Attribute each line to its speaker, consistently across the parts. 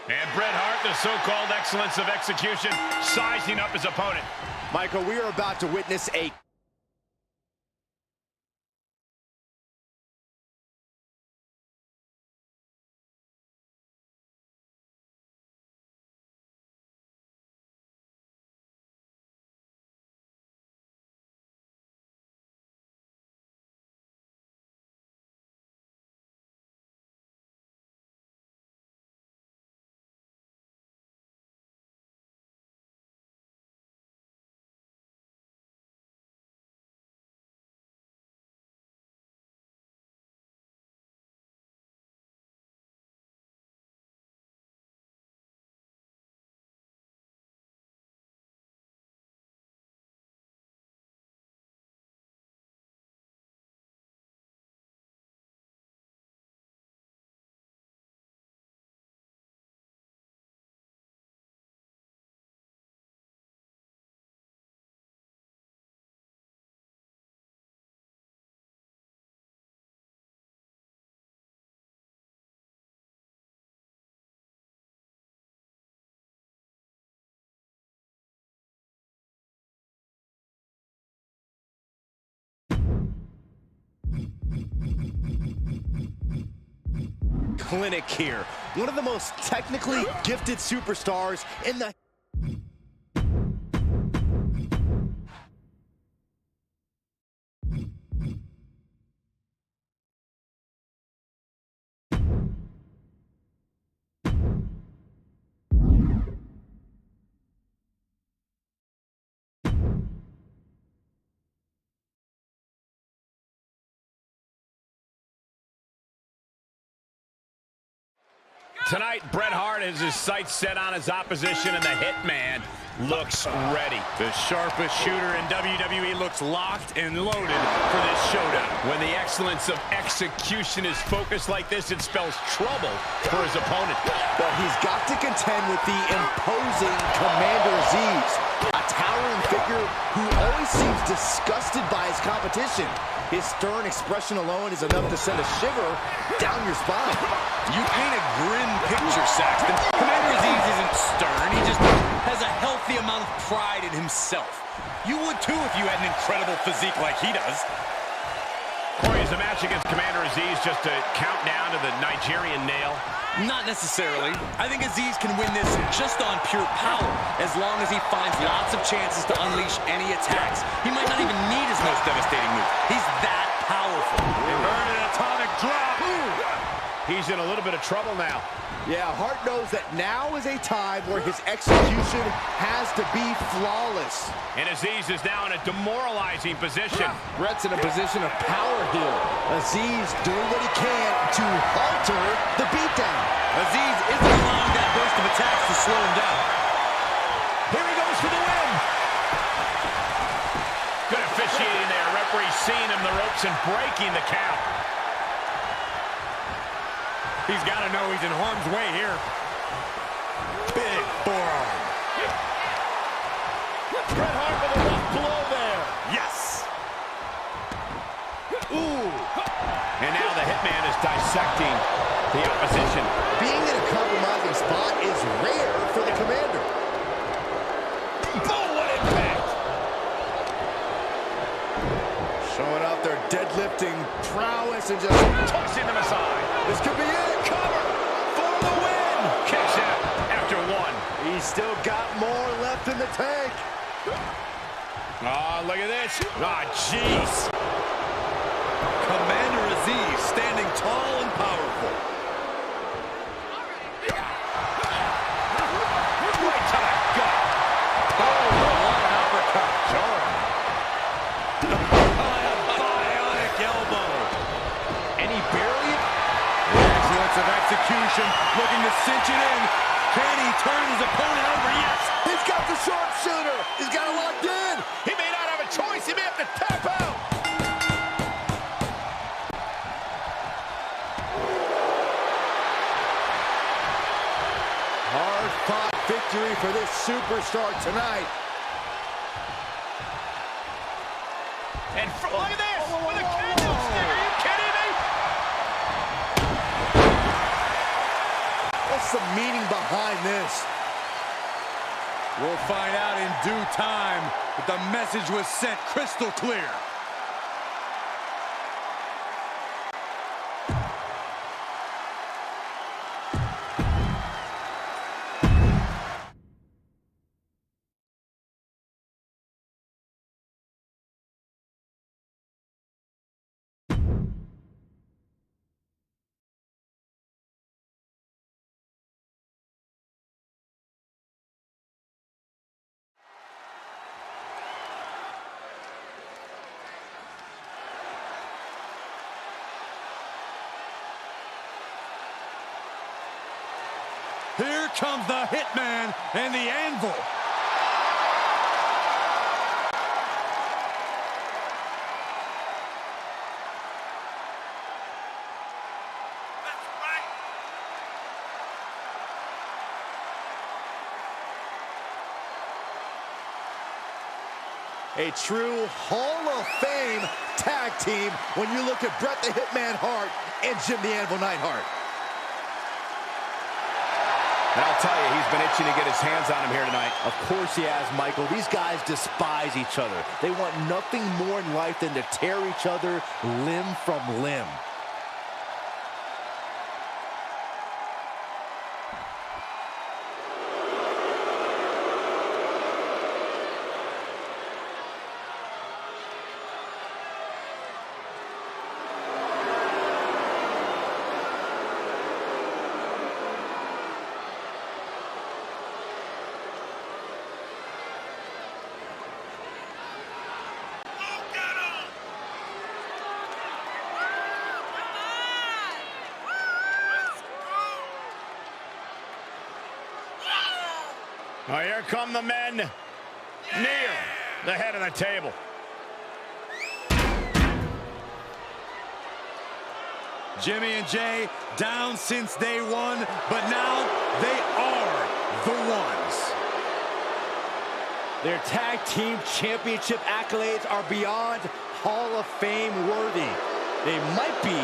Speaker 1: And Bret Hart, the so-called excellence of execution, sizing up his opponent.
Speaker 2: Michael, we are about to witness a clinic here. One of the most technically gifted superstars in the...
Speaker 1: Tonight, Bret Hart has his sights set on his opposition, and the Hitman looks ready.
Speaker 3: The sharpest shooter in WWE looks locked and loaded for this showdown.
Speaker 1: When the excellence of execution is focused like this, it spells trouble for his opponent.
Speaker 2: But he's got to contend with the imposing Commander Aziz, a towering figure who always seems disgusted by his competition. His stern expression alone is enough to send a shiver down your spine.
Speaker 3: You paint a grim picture, Saxton. Commander Aziz isn't stern. He just has a healthy amount of pride in himself. You would too if you had an incredible physique like he does.
Speaker 1: Corey, is the match against Commander Aziz just a countdown to the Nigerian nail?
Speaker 3: Not necessarily. I think Aziz can win this just on pure power, as long as he finds lots of chances to unleash any attacks. He might not even need his most devastating move. He's that powerful.
Speaker 1: Earned an atomic drop. He's in a little bit of trouble now.
Speaker 2: Yeah, Hart knows that now is a time where his execution has to be flawless.
Speaker 1: And Aziz is now in a demoralizing position.
Speaker 2: Bret's in a position of power here. Aziz doing what he can to alter the beatdown.
Speaker 3: Aziz isn't allowing that burst of attacks to slow him down.
Speaker 1: Here he goes for the win. Good officiating there. Referee seeing him the ropes and breaking the count.
Speaker 3: He's got to know he's in harm's way here. Big forearm.
Speaker 1: Bret Hart with a rough blow there.
Speaker 3: Yes.
Speaker 1: Ooh. And now the Hitman is dissecting the opposition.
Speaker 2: Being in a compromising spot is rare for the Commander.
Speaker 1: Boom, what impact.
Speaker 2: Showing off their deadlifting prowess and just
Speaker 1: Tossing them aside.
Speaker 2: this could be it.
Speaker 1: Cover for the win. Kicks out after one.
Speaker 2: He's still got more left in the tank.
Speaker 1: Oh, look at this. Ah, jeez.
Speaker 3: Commander Aziz standing tall and powerful.
Speaker 1: Right to the gut.
Speaker 3: Oh, what an uppercut.
Speaker 1: Sure.
Speaker 3: Bionic elbow.
Speaker 1: And he barely...
Speaker 3: Excellence of execution, looking to cinch it in. Can he turn his opponent over? Yes.
Speaker 2: He's got the sharpshooter. He's got it locked in.
Speaker 1: He may not have a choice. He may have to tap out.
Speaker 2: Hard-fought victory for this superstar tonight.
Speaker 1: And look at this. With a candlestick. Are you kidding me?
Speaker 2: A some meaning behind this.
Speaker 3: We'll find out in due time, but the message was sent crystal clear. Here comes the Hitman and the Anvil.
Speaker 2: A true Hall of Fame tag team when you look at Bret the Hitman Hart and Jim the Anvil Neidhart.
Speaker 1: And I'll tell you, he's been itching to get his hands on him here tonight.
Speaker 2: Of course he has, Michael. These guys despise each other. They want nothing more in life than to tear each other limb from limb.
Speaker 1: Oh, here come the men near the head of the table.
Speaker 3: Jimmy and Jay down since day one, but now they are the ones.
Speaker 2: Their tag team championship accolades are beyond Hall of Fame worthy. They might be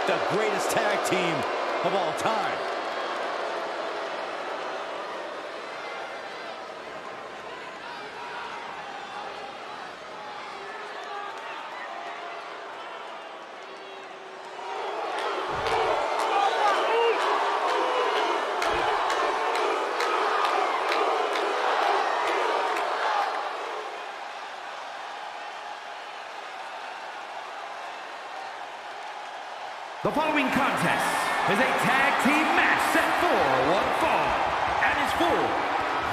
Speaker 2: the greatest tag team of all time.
Speaker 4: The following contest is a tag team match set for one fall and is for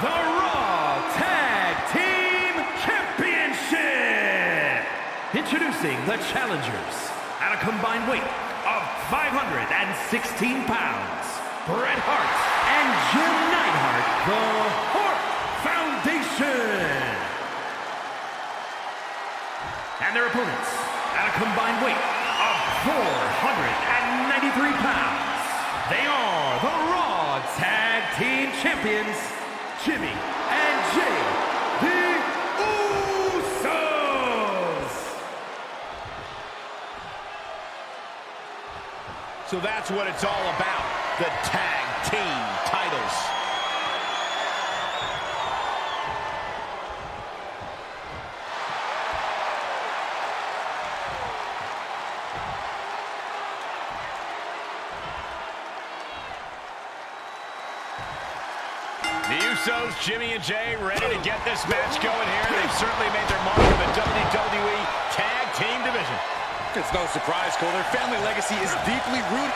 Speaker 4: the Raw Tag Team Championship. Introducing the challengers at a combined weight of 516 pounds, Bret Hart and Jim Neidhart, the Hart Foundation. And their opponents at a combined weight of 493 pounds. They are the Raw Tag Team Champions, Jimmy and Jay, the Usos.
Speaker 1: So that's what it's all about, the tag team titles. The Usos, Jimmy and Jay, ready to get this match going here. They've certainly made their mark in the WWE Tag Team division.
Speaker 3: It's no surprise, Cole. Their family legacy is deeply rooted.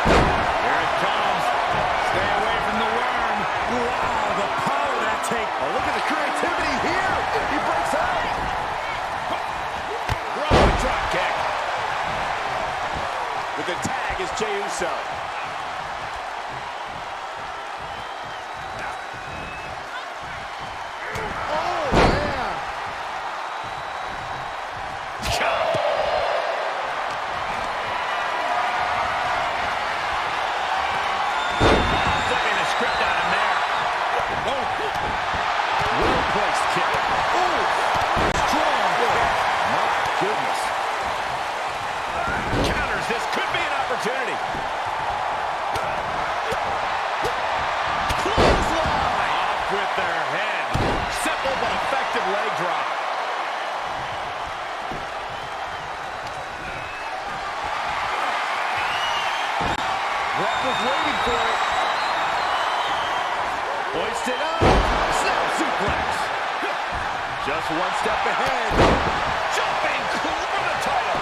Speaker 1: Here it comes. Stay away from the worm.
Speaker 3: Wow, the power of that take.
Speaker 2: Oh, look at the creativity here. He breaks out.
Speaker 1: Rolling drop kick.
Speaker 2: With the tag is Jey Uso.
Speaker 1: Counters, this could be an opportunity.
Speaker 2: one step ahead.
Speaker 1: Jumping clear for the title.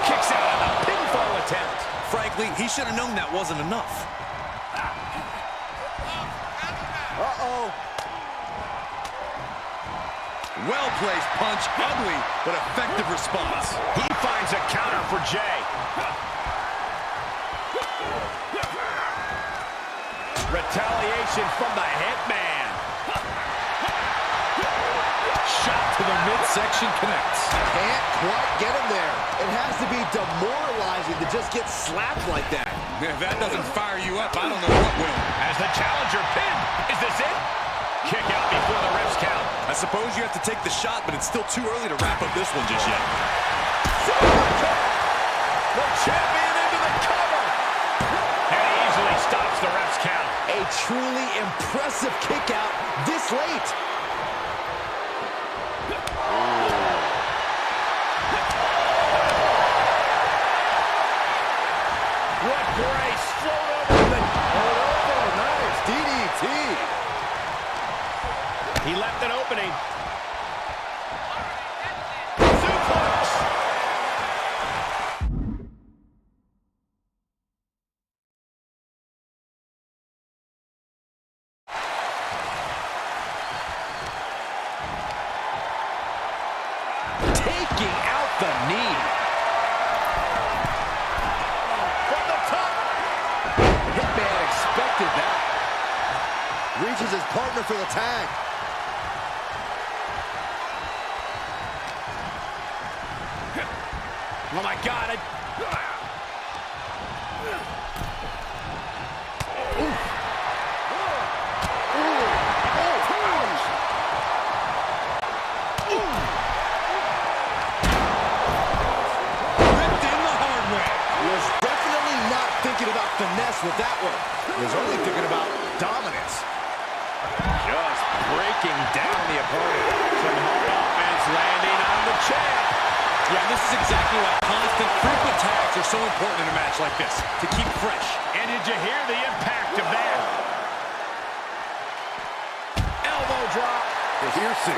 Speaker 1: Kicks out on the pinfall attempt.
Speaker 3: Frankly, he should have known that wasn't enough.
Speaker 2: Uh-oh.
Speaker 3: Well-placed punch, ugly, but effective response.
Speaker 1: He finds a counter for Jay. Retaliation from the Hitman.
Speaker 3: Shot to the midsection connects.
Speaker 2: Can't quite get him there. It has to be demoralizing to just get slapped like that.
Speaker 3: If that doesn't fire you up, I don't know what will.
Speaker 1: As the challenger pinned. Is this it? Kick out before the ref's count.
Speaker 3: I suppose you have to take the shot, but it's still too early to wrap up this one just yet.
Speaker 1: The champion into the cover. And he easily stops the ref's count.
Speaker 2: A truly impressive kick out this late.
Speaker 1: What grace. Float over the...
Speaker 2: Oh, nice. DDT.
Speaker 1: He left an opening. Suplex. Taking out the knee. From the top.
Speaker 2: Hitman expected that. Reaches his partner for the tag.
Speaker 1: Oh my God.
Speaker 2: Was definitely not thinking about finesse with that one. He was only thinking about dominance.
Speaker 1: Just breaking down the opponent. Some hard offense landing on the champ.
Speaker 3: Yeah, this is exactly why constant, frequent tags are so important in a match like this, to keep fresh.
Speaker 1: And did you hear the impact of that? Elbow drop.
Speaker 2: Piercing.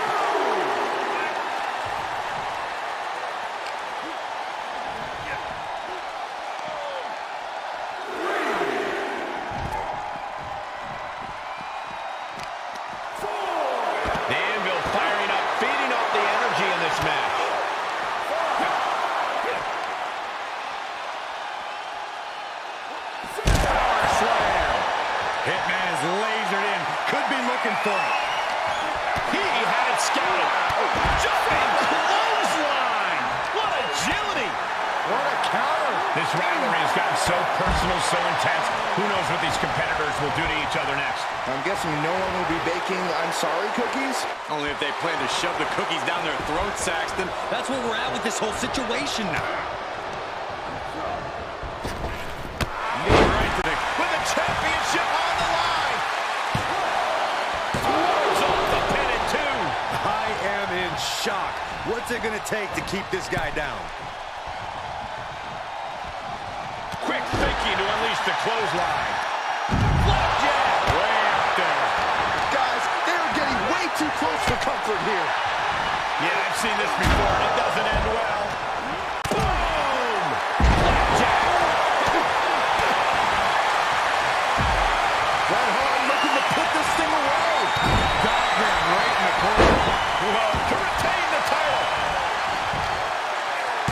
Speaker 1: The Anvil firing up, feeding off the energy in this match. Power slam. Hitman is lasered in. Could be looking for it. He had it scouted. Jumping clothesline. What agility.
Speaker 2: What a counter.
Speaker 1: This rivalry has gotten so personal, so intense. Who knows what these competitors will do to each other next?
Speaker 2: I'm guessing no one will be baking I'm sorry cookies.
Speaker 3: Only if they plan to shove the cookies down their throats, Saxton. That's where we're at with this whole situation now.
Speaker 1: Right to the, with the championship on the line. Rolls off the pin at 2.
Speaker 2: I am in shock. What's it going to take to keep this guy down?
Speaker 1: Quick thinking to unleash the clothesline. Flapjack. Way up there.
Speaker 2: Guys, they're getting way too close for comfort here.
Speaker 1: Yeah, I've seen this before, and it doesn't end well. Boom! Flapjack.
Speaker 2: Bret Hart looking to put this thing away.
Speaker 1: Got him right in the corner. Well, to retain the title.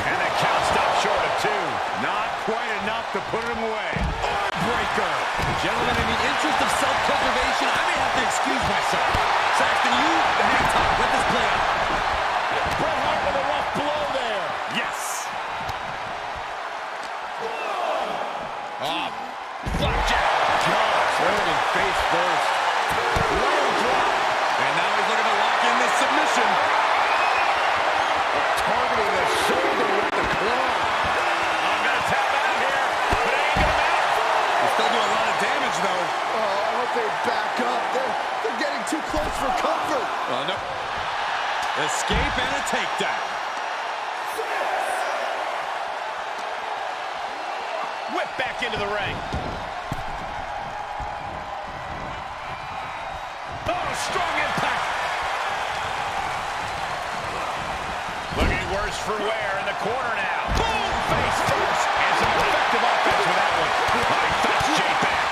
Speaker 1: And the count stopped short of 2. Not quite enough to put him away. Armbreaker.
Speaker 3: Gentlemen, in the interest of self-preservation, I may have to excuse myself. Saxton, you hang tight. Let this play out.
Speaker 1: Bret Hart with a rough blow there.
Speaker 3: Yes.
Speaker 1: Flapjack.
Speaker 2: Turning face first.
Speaker 1: Low drop.
Speaker 3: And now he's looking to lock in this submission.
Speaker 2: Targeting the shoulder with the claw.
Speaker 1: I'm going to tap out here, but it ain't going to matter.
Speaker 3: They still do a lot of damage, though.
Speaker 2: Oh, I hope they back up. They're getting too close for comfort.
Speaker 3: Oh, no. Escape and a takedown.
Speaker 1: Whip back into the ring. Oh, strong impact just for wear in the corner now. Boom! Face first. And some effective offense with that one. He fetched Jay back.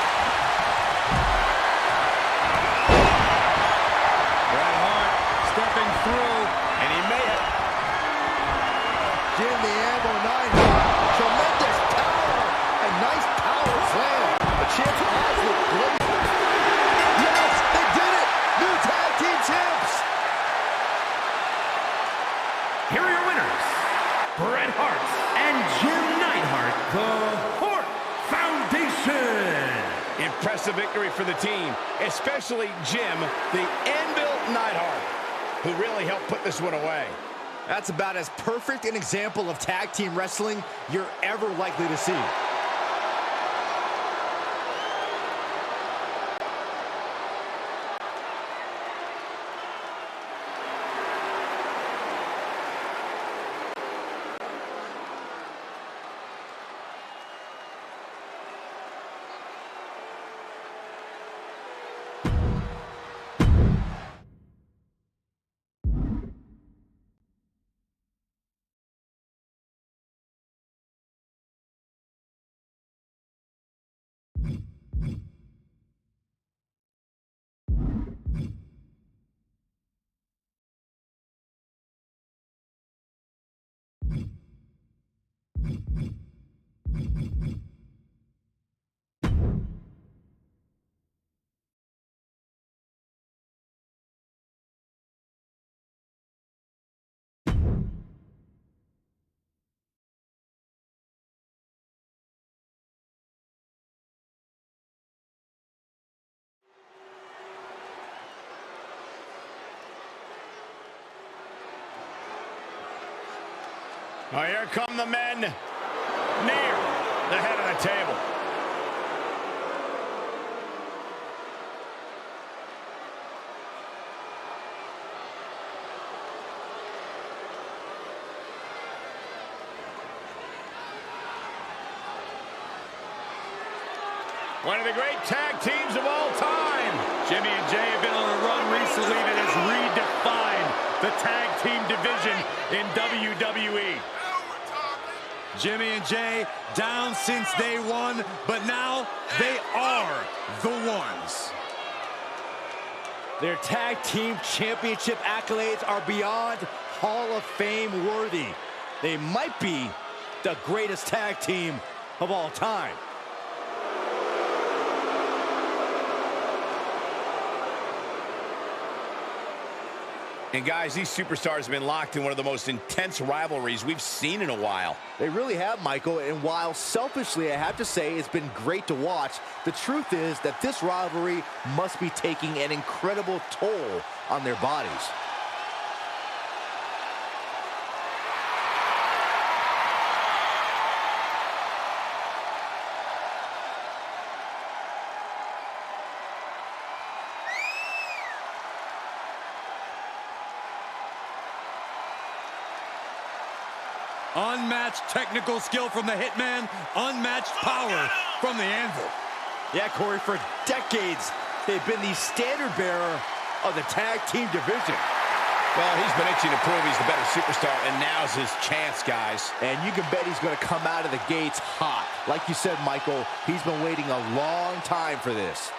Speaker 1: Bret Hart stepping through, and he made it.
Speaker 2: Jim the Anvil 9. Tremendous power. A nice power slam. The champ has looked great. Yes, they did it. New tag team champs.
Speaker 4: Here are your winners, Bret Hart and Jim Neidhart, the Hart Foundation.
Speaker 1: Impressive victory for the team, especially Jim, the Anvil Neidhart, who really helped put this one away.
Speaker 2: That's about as perfect an example of tag team wrestling you're ever likely to see.
Speaker 1: Oh, here come the men near the head of the table. One of the great tag teams of all time. Jimmy and Jay have been on a run recently that has redefined the tag team division in WWE.
Speaker 3: Jimmy and Jay down since day one, but now they are the ones.
Speaker 2: Their tag team championship accolades are beyond Hall of Fame worthy. They might be the greatest tag team of all time.
Speaker 1: And guys, these superstars have been locked in one of the most intense rivalries we've seen in a while.
Speaker 2: They really have, Michael, and while selfishly I have to say it's been great to watch, the truth is that this rivalry must be taking an incredible toll on their bodies.
Speaker 3: Unmatched technical skill from the Hitman, unmatched power from the Anvil.
Speaker 2: Yeah, Corey, for decades, they've been the standard bearer of the tag team division.
Speaker 1: Well, he's been itching to prove he's the better superstar, and now's his chance, guys.
Speaker 2: And you can bet he's going to come out of the gates hot. Like you said, Michael, he's been waiting a long time for this.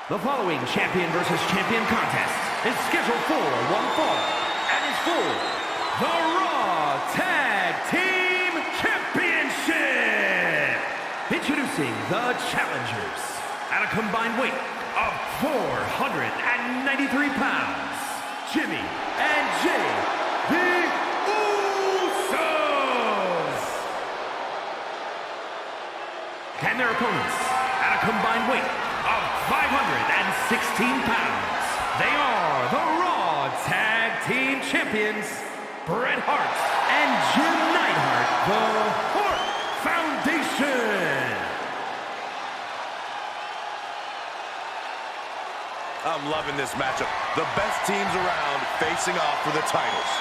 Speaker 4: The following champion versus champion contest is scheduled for one fall and is for the Raw Tag Team Championship. Introducing the challengers at a combined weight of 493 pounds, Jimmy and Jay, the Usos. And their opponents at a combined weight of 516 pounds. They are the Raw Tag Team Champions, Bret Hart and Jim Neidhart, the Hart Foundation.
Speaker 5: I'm loving this matchup. The best teams around facing off for the titles.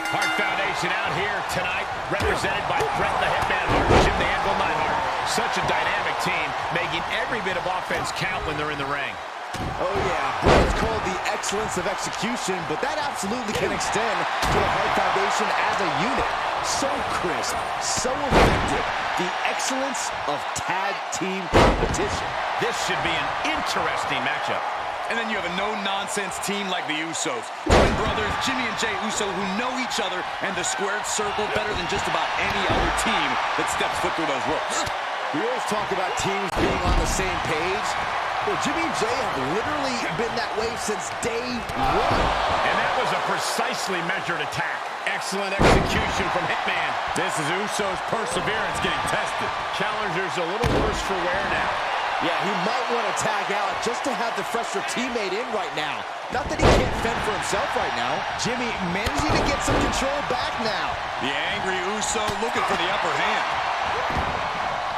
Speaker 1: Hart Foundation out here tonight, represented by Bret the Hitman Hart and Jim the Anvil Neidhart. Such a dynamic team, making every bit of offense count when they're in the ring.
Speaker 2: Oh yeah, Bret's called the excellence of execution, but that absolutely can extend to the Hart Foundation as a unit. So crisp, so effective. The excellence of tag team competition.
Speaker 1: This should be an interesting matchup.
Speaker 3: And then you have a no-nonsense team like the Usos. Twin brothers, Jimmy and Jey Uso, who know each other and the squared circle better than just about any other team that steps foot through those ropes.
Speaker 2: We always talk about teams being on the same page. Well, Jimmy and Jey have literally been that way since day one.
Speaker 1: And that was a precisely measured attack. Excellent execution from Hitman. This is Uso's perseverance getting tested. Challenger's a little worse for wear now.
Speaker 2: Yeah, he might want to tag out just to have the fresher teammate in right now. Not that he can't fend for himself right now. Jimmy managing to get some control back now.
Speaker 3: The angry Uso looking for the upper hand.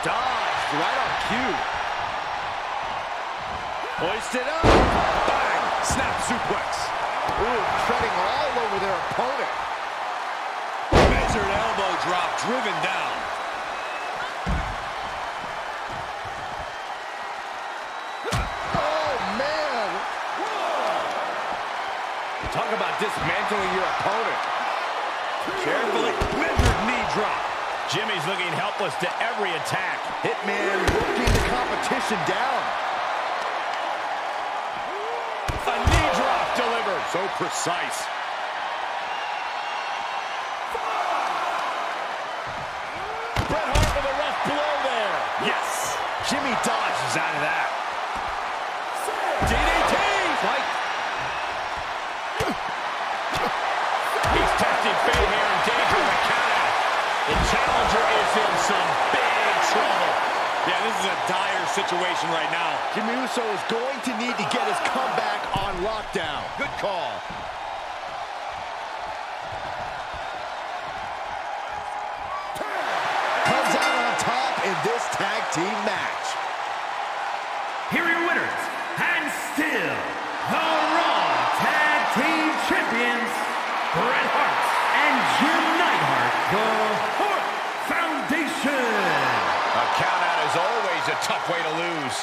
Speaker 2: Dodged right on cue. Hoisted up.
Speaker 3: Bang! Snap suplex.
Speaker 2: Ooh, treading all over their opponent.
Speaker 3: Measured elbow drop driven down.
Speaker 2: Oh, man.
Speaker 1: Talk about dismantling your opponent.
Speaker 3: Carefully measured knee drop.
Speaker 1: Jimmy's looking helpless to every attack.
Speaker 2: Hitman working the competition down.
Speaker 1: A knee drop delivered. So precise. Bret Hart with a rough blow there.
Speaker 3: Yes.
Speaker 1: Jimmy dodges out of that.
Speaker 3: DDT.
Speaker 1: Fight. He's testing fate here in danger of a countout. The challenger is in some big trouble.
Speaker 3: Yeah, this is a dire situation right now.
Speaker 2: Jimmy Uso is going to need to get his comeback on lockdown. Good call. Comes out on top in this tag team match.
Speaker 4: Here are your winners, and still the Raw Tag Team Champions, Bret Hart and Jim Neidhart, the Hart Foundation.
Speaker 1: A countout is always a tough way to lose.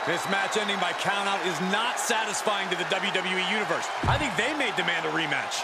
Speaker 3: This match ending by countout is not satisfying to the WWE Universe. I think they may demand a rematch.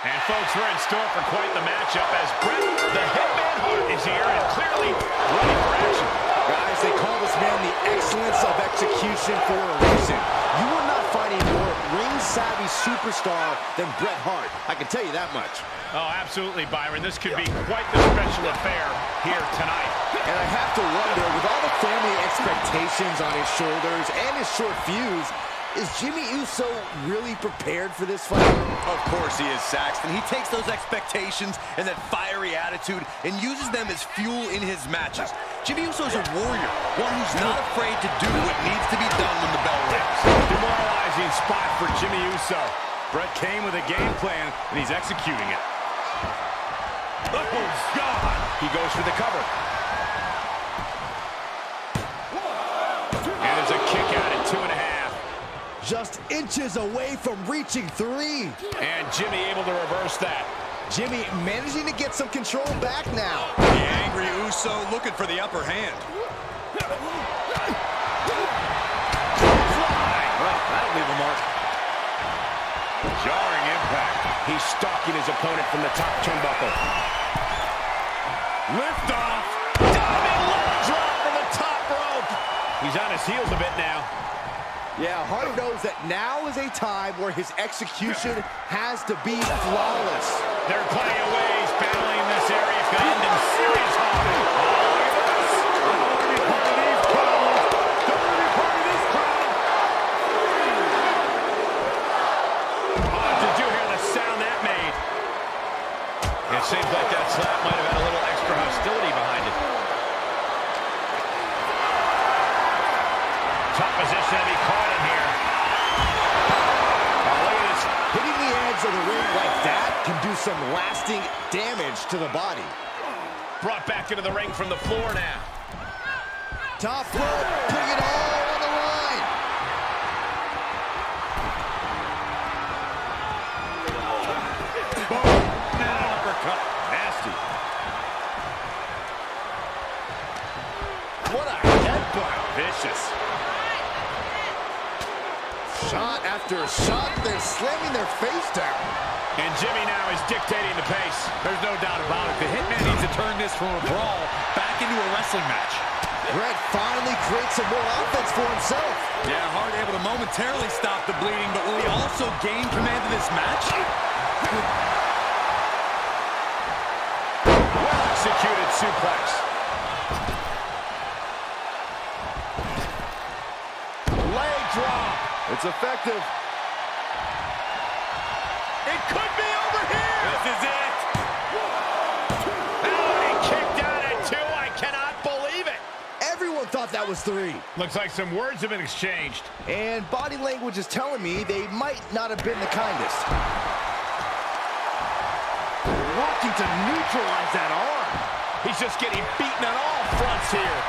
Speaker 1: And folks, we're in store for quite the matchup as Bret the Hitman Hart is here and clearly ready for action.
Speaker 2: Guys, they call this man the excellence of execution for a reason. You will not find a more ring-savvy superstar than Bret Hart. I can tell you that much.
Speaker 1: Oh, absolutely, Byron. This could be quite the special affair here tonight.
Speaker 2: And I have to wonder, with all the family expectations on his shoulders and his short fuse, is Jimmy Uso really prepared for this fight?
Speaker 3: Of course he is, Saxton. He takes those expectations and that fiery attitude and uses them as fuel in his matches. Jimmy Uso's a warrior, one who's not afraid to do what needs to be done when the bell rings.
Speaker 1: Demoralizing spot for Jimmy Uso. Bret came with a game plan, and he's executing it. Oh, God! He goes for the cover. And there's a kick out at 2.5.
Speaker 2: Just inches away from reaching 3.
Speaker 1: And Jimmy able to reverse that.
Speaker 2: Jimmy managing to get some control back now.
Speaker 3: The angry Uso looking for the upper hand.
Speaker 1: Well, that'll leave a mark. Jarring impact. He's stalking his opponent from the top turnbuckle. Lift off. Diving leg drop from the top rope. He's on his heels a bit now.
Speaker 2: Yeah, Hart knows that now is a time where his execution has to be flawless.
Speaker 1: There are plenty of ways battling in this area could end in serious harm. Oh, look at this. I don't want to be part of these problems. Don't want to be part of this crowd. Oh, did you hear the sound that made? It seems like that slap might have had a little extra hostility behind it. Top position to be caught in here. Oh, look at this.
Speaker 2: Hitting the edge of the ring like that can do some lasting damage to the body.
Speaker 1: Brought back into the ring from the floor now.
Speaker 2: Top rope, putting it all on the line.
Speaker 1: Boom. And an uppercut. Nasty. What a headbutt. Vicious.
Speaker 2: Shot after shot, they're slamming their face down.
Speaker 1: And Jimmy now is dictating the pace. There's no doubt about it.
Speaker 3: The Hitman needs to turn this from a brawl back into a wrestling match.
Speaker 2: Bret finally creates some more offense for himself.
Speaker 3: Yeah, Hart able to momentarily stop the bleeding, but will he also gain command of this match?
Speaker 1: Well-executed suplex. Leg drop.
Speaker 2: It's effective.
Speaker 1: It could be over here. This is it. Oh, he kicked out at 2. I cannot believe it.
Speaker 2: Everyone thought that was 3.
Speaker 1: Looks like some words have been exchanged.
Speaker 2: And body language is telling me they might not have been the kindest.
Speaker 1: Working to neutralize that arm. He's just getting beaten on all fronts here.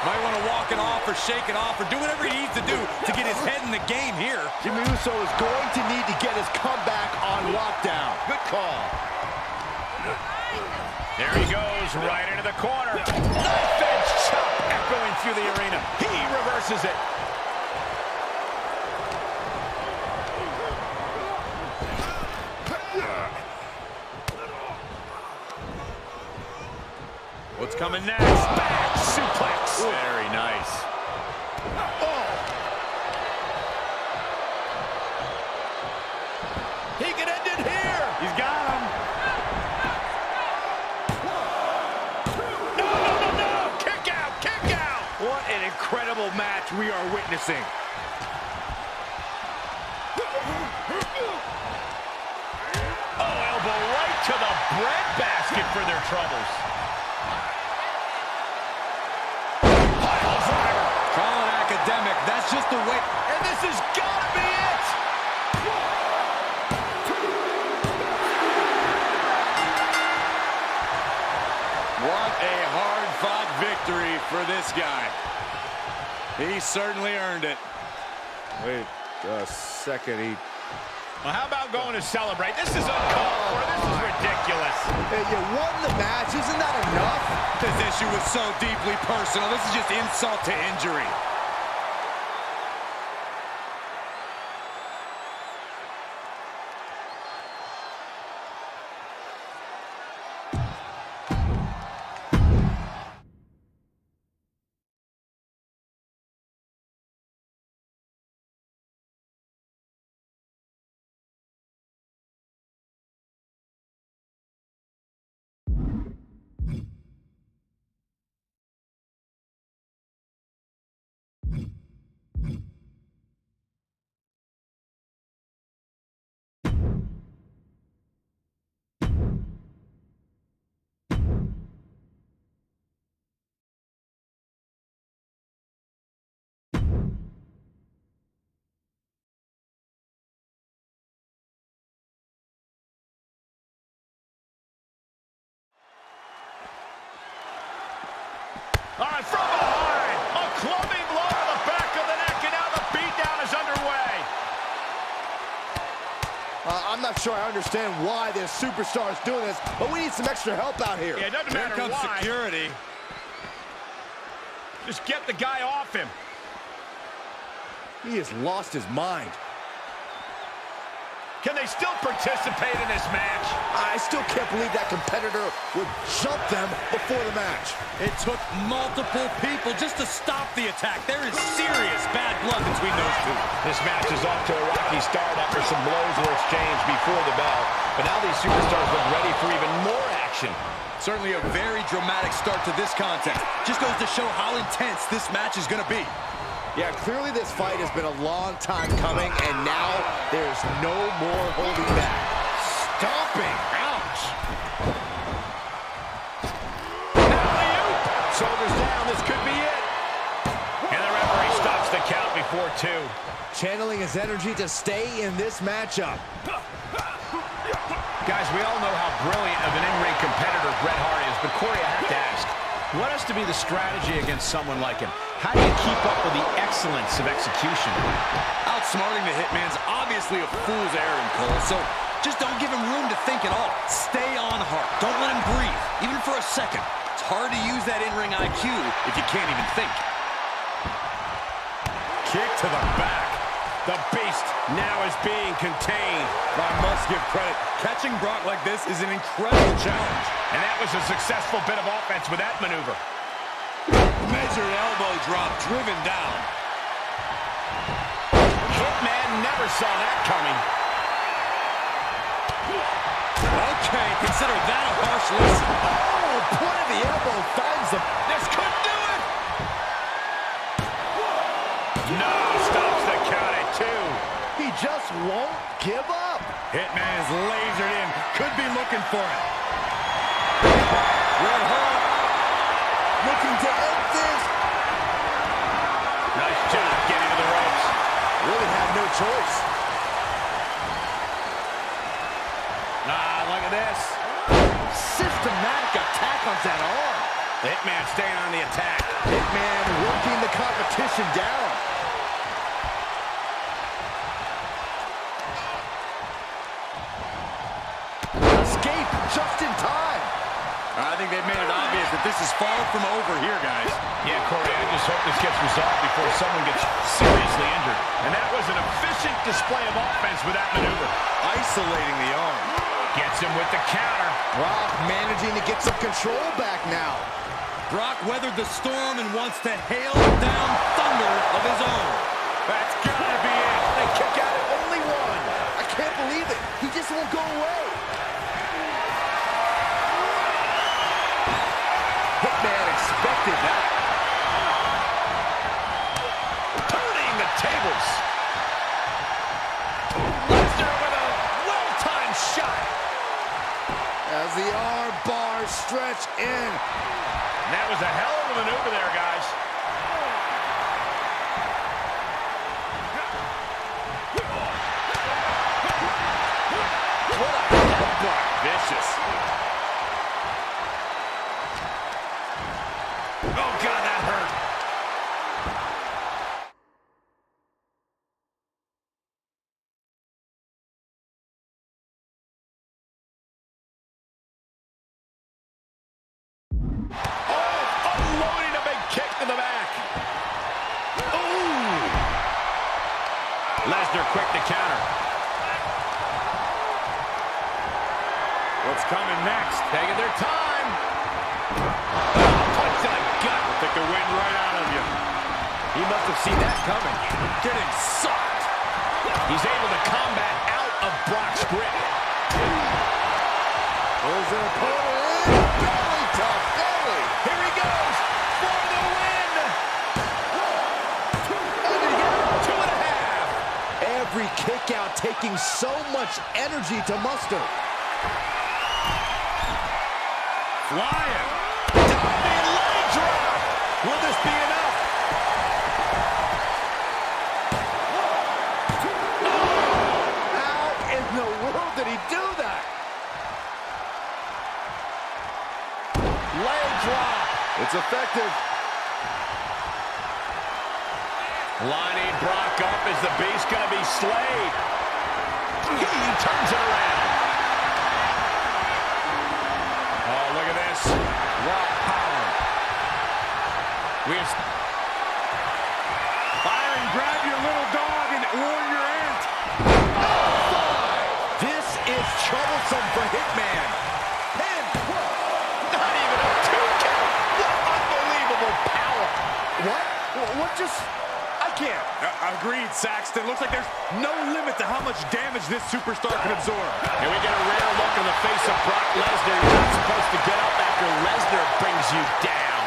Speaker 3: Might want to walk it off or shake it off or do whatever he needs to do to get his head in the game here.
Speaker 2: Jimmy Uso is going to need to get his comeback on lockdown. Good call.
Speaker 1: There he goes, right into the corner. Knife edge chop echoing through the arena. He reverses it. What's coming next? Back suplex. Very nice. Oh. He can end it here. He's got him. No. Kick out. What an incredible match we are witnessing. Oh, elbow right to the breadbasket for their troubles.
Speaker 3: That's just the way.
Speaker 1: And this has got to be it.
Speaker 3: What a hard-fought victory for this guy. He certainly earned it.
Speaker 2: Wait a second.
Speaker 1: Well, how about going to celebrate? This is uncalled for. This is ridiculous.
Speaker 2: Hey, you won the match. Isn't that enough?
Speaker 3: This issue was so deeply personal. This is just insult to injury.
Speaker 1: All right, from behind, a clubbing blow to the back of the neck, and now the beatdown is underway.
Speaker 2: I'm not sure I understand why this superstar is doing this, but we need some extra help out here.
Speaker 1: Yeah, it doesn't matter
Speaker 3: Here comes
Speaker 1: why.
Speaker 3: security.
Speaker 1: Just get the guy off him.
Speaker 2: He has lost his mind.
Speaker 1: Can they still participate in this match?
Speaker 2: I still can't believe that competitor would jump them before the match.
Speaker 3: It took multiple people just to stop the attack. There is serious bad blood between those two.
Speaker 1: This match is off to a rocky start after some blows were exchanged before the bell. But now these superstars look ready for even more action.
Speaker 3: Certainly a very dramatic start to this contest. Just goes to show how intense this match is going to be.
Speaker 2: Yeah, clearly this fight has been a long time coming, and now there's no more holding back.
Speaker 1: Stomping. Ouch. Alley-oop. Shoulders down. This could be it. And the referee stops the count before 2.
Speaker 2: Channeling his energy to stay in this matchup.
Speaker 1: Guys, we all know how brilliant of an in-ring competitor Bret Hart is, but Corey, I have to ask, what has to be the strategy against someone like him? How do you keep up with the excellence of execution?
Speaker 3: Outsmarting the Hitman's obviously a fool's errand, Cole, so just don't give him room to think at all. Stay on Hart. Don't let him breathe, even for a second. It's hard to use that in-ring IQ if you can't even think.
Speaker 1: Kick to the back. The Beast now is being contained. I must give credit.
Speaker 3: Catching Brock like this is an incredible challenge.
Speaker 1: And that was a successful bit of offense with that maneuver.
Speaker 3: Measured elbow drop driven down.
Speaker 1: Hitman never saw that coming.
Speaker 3: Okay, consider that a harsh lesson.
Speaker 2: Oh, point of the elbow finds the...
Speaker 1: This could do it! No, stops the count at 2.
Speaker 2: He just won't give up.
Speaker 1: Hitman is lasered in. Could be looking for it.
Speaker 2: Red Hart looking to end this.
Speaker 1: Nice job getting to the ropes.
Speaker 2: Really had no choice.
Speaker 1: Look at this.
Speaker 2: Systematic attack on that arm.
Speaker 1: Hitman staying on the attack.
Speaker 2: Hitman working the competition down. Escape just in time.
Speaker 3: I think they've made it obvious that this is far from over here, guys.
Speaker 1: Yeah, Corey, I just hope this gets resolved before someone gets seriously injured. And that was an efficient display of offense with that maneuver.
Speaker 3: Isolating the arm.
Speaker 1: Gets him with the counter.
Speaker 2: Brock managing to get some control back now.
Speaker 3: Brock weathered the storm and wants to hail down thunder of his own.
Speaker 1: That's gotta be it. They kick out at only 1.
Speaker 2: I can't believe it. He just won't go away. Hitman expected that.
Speaker 1: Turning the tables. Lesnar with a well-timed shot.
Speaker 2: As the arm bars stretch in.
Speaker 1: And that was a hell of a maneuver there, guys.
Speaker 2: What a headbutt.
Speaker 1: Vicious. Oh, God, that hurt. Unloading a big kick to the back. Ooh. Lesnar quick to counter. What's coming next? Taking their time. Punch to the gut. Will take the wind right out of you. He must have seen that coming. Getting sucked. He's able to combat out of Brock's grip.
Speaker 2: Pulls their opponent in. Belly to belly.
Speaker 1: Here he goes for the win.
Speaker 2: And again.
Speaker 1: 2.5.
Speaker 2: Every kick out taking so much energy to muster.
Speaker 1: Flying. Diving leg drop. Will this be enough?
Speaker 2: How in the world did he do that?
Speaker 1: Leg drop.
Speaker 2: It's effective.
Speaker 1: Lining Brock up. Is the Beast going to be slayed? He turns it around. Oh, look at this. Raw power. Fire and grab your little dog and warn your aunt.
Speaker 2: This is troublesome for Hitman. Pin.
Speaker 1: Not even a 2 count. What unbelievable power.
Speaker 2: What just... I can't.
Speaker 1: Agreed, Saxton. Looks like there's no limit to how much damage this superstar can absorb. And we get a rare look in the face of Brock Lesnar. You're not supposed to get up after Lesnar brings you down.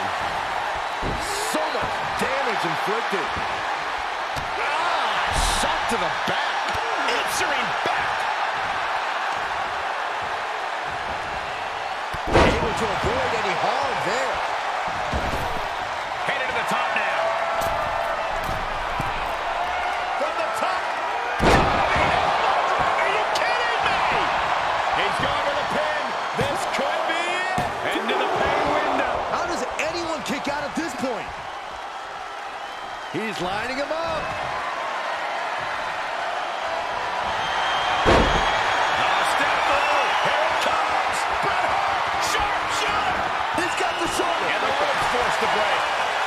Speaker 2: So much damage inflicted. Shot to the back.
Speaker 1: Answering back.
Speaker 2: Able to avoid any harm there.
Speaker 1: Headed to the top now. From the top. Are you kidding me? He's going for the pin. This could be it. Into the pay window.
Speaker 2: How does anyone kick out at this point? He's lining him up.
Speaker 1: Step forward. Here it comes. Bret Hart. Sharpshooter.
Speaker 2: He's got the shoulder.
Speaker 1: And the rope's forced to break.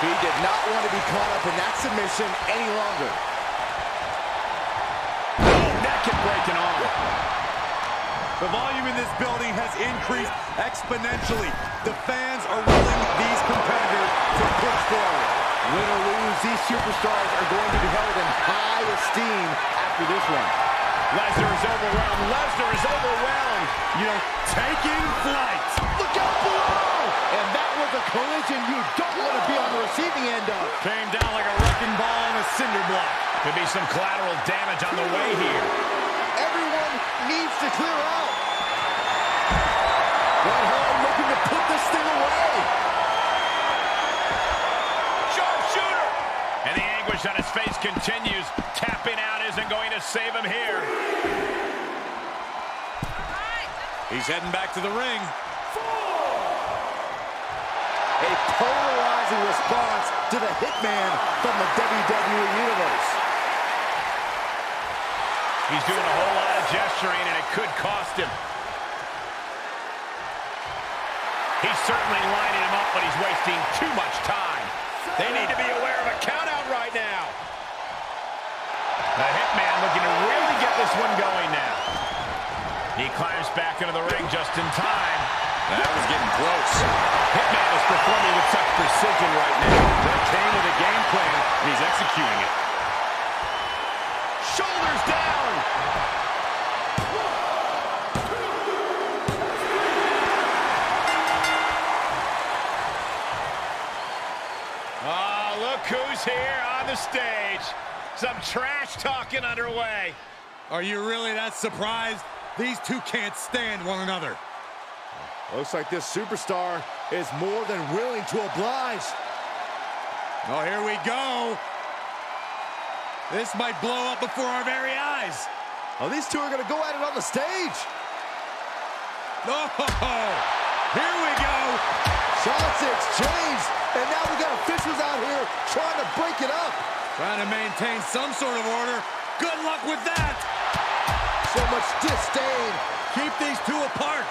Speaker 2: He did not want to be caught up in that submission any longer.
Speaker 1: Neck breaking arm. The volume in this building has increased exponentially. The fans are willing these competitors to push forward.
Speaker 2: Win or lose, these superstars are going to be held in high esteem after this one.
Speaker 1: Lesnar is overwhelmed. Lesnar is overwhelmed. You know, taking flight.
Speaker 2: Look out below! And that was a collision you don't want to be on the receiving end of.
Speaker 1: Came down like a wrecking ball on a cinder block. Could be some collateral damage on the way here.
Speaker 2: Everyone needs to clear out. Bret Hart looking to put this thing away.
Speaker 1: Sharpshooter! And the anguish on his face continues. Tapping out isn't going to save him here. He's heading back to the ring.
Speaker 2: A polarizing response to the Hitman from the WWE Universe.
Speaker 1: He's doing a whole lot of gesturing, and it could cost him. He's certainly lining him up, but he's wasting too much time. They need to be aware of a countout right now. The Hitman looking to really get this one going now. He climbs back into the ring just in time. That was getting close. Hitman is performing with such precision right now. Bret came with a game plan, and he's executing it. Shoulders down. Oh, look who's here on the stage. Some trash talking underway.
Speaker 3: Are you really that surprised? These two can't stand one another.
Speaker 2: Looks like this superstar is more than willing to oblige.
Speaker 3: Oh, here we go. This might blow up before our very eyes.
Speaker 2: Oh, these two are going to go at it on the stage.
Speaker 3: Oh, here we go.
Speaker 2: Shots exchanged, and now we got officials out here trying to break it up.
Speaker 3: Trying to maintain some sort of order. Good luck with that.
Speaker 2: So much disdain.
Speaker 3: Keep these two apart.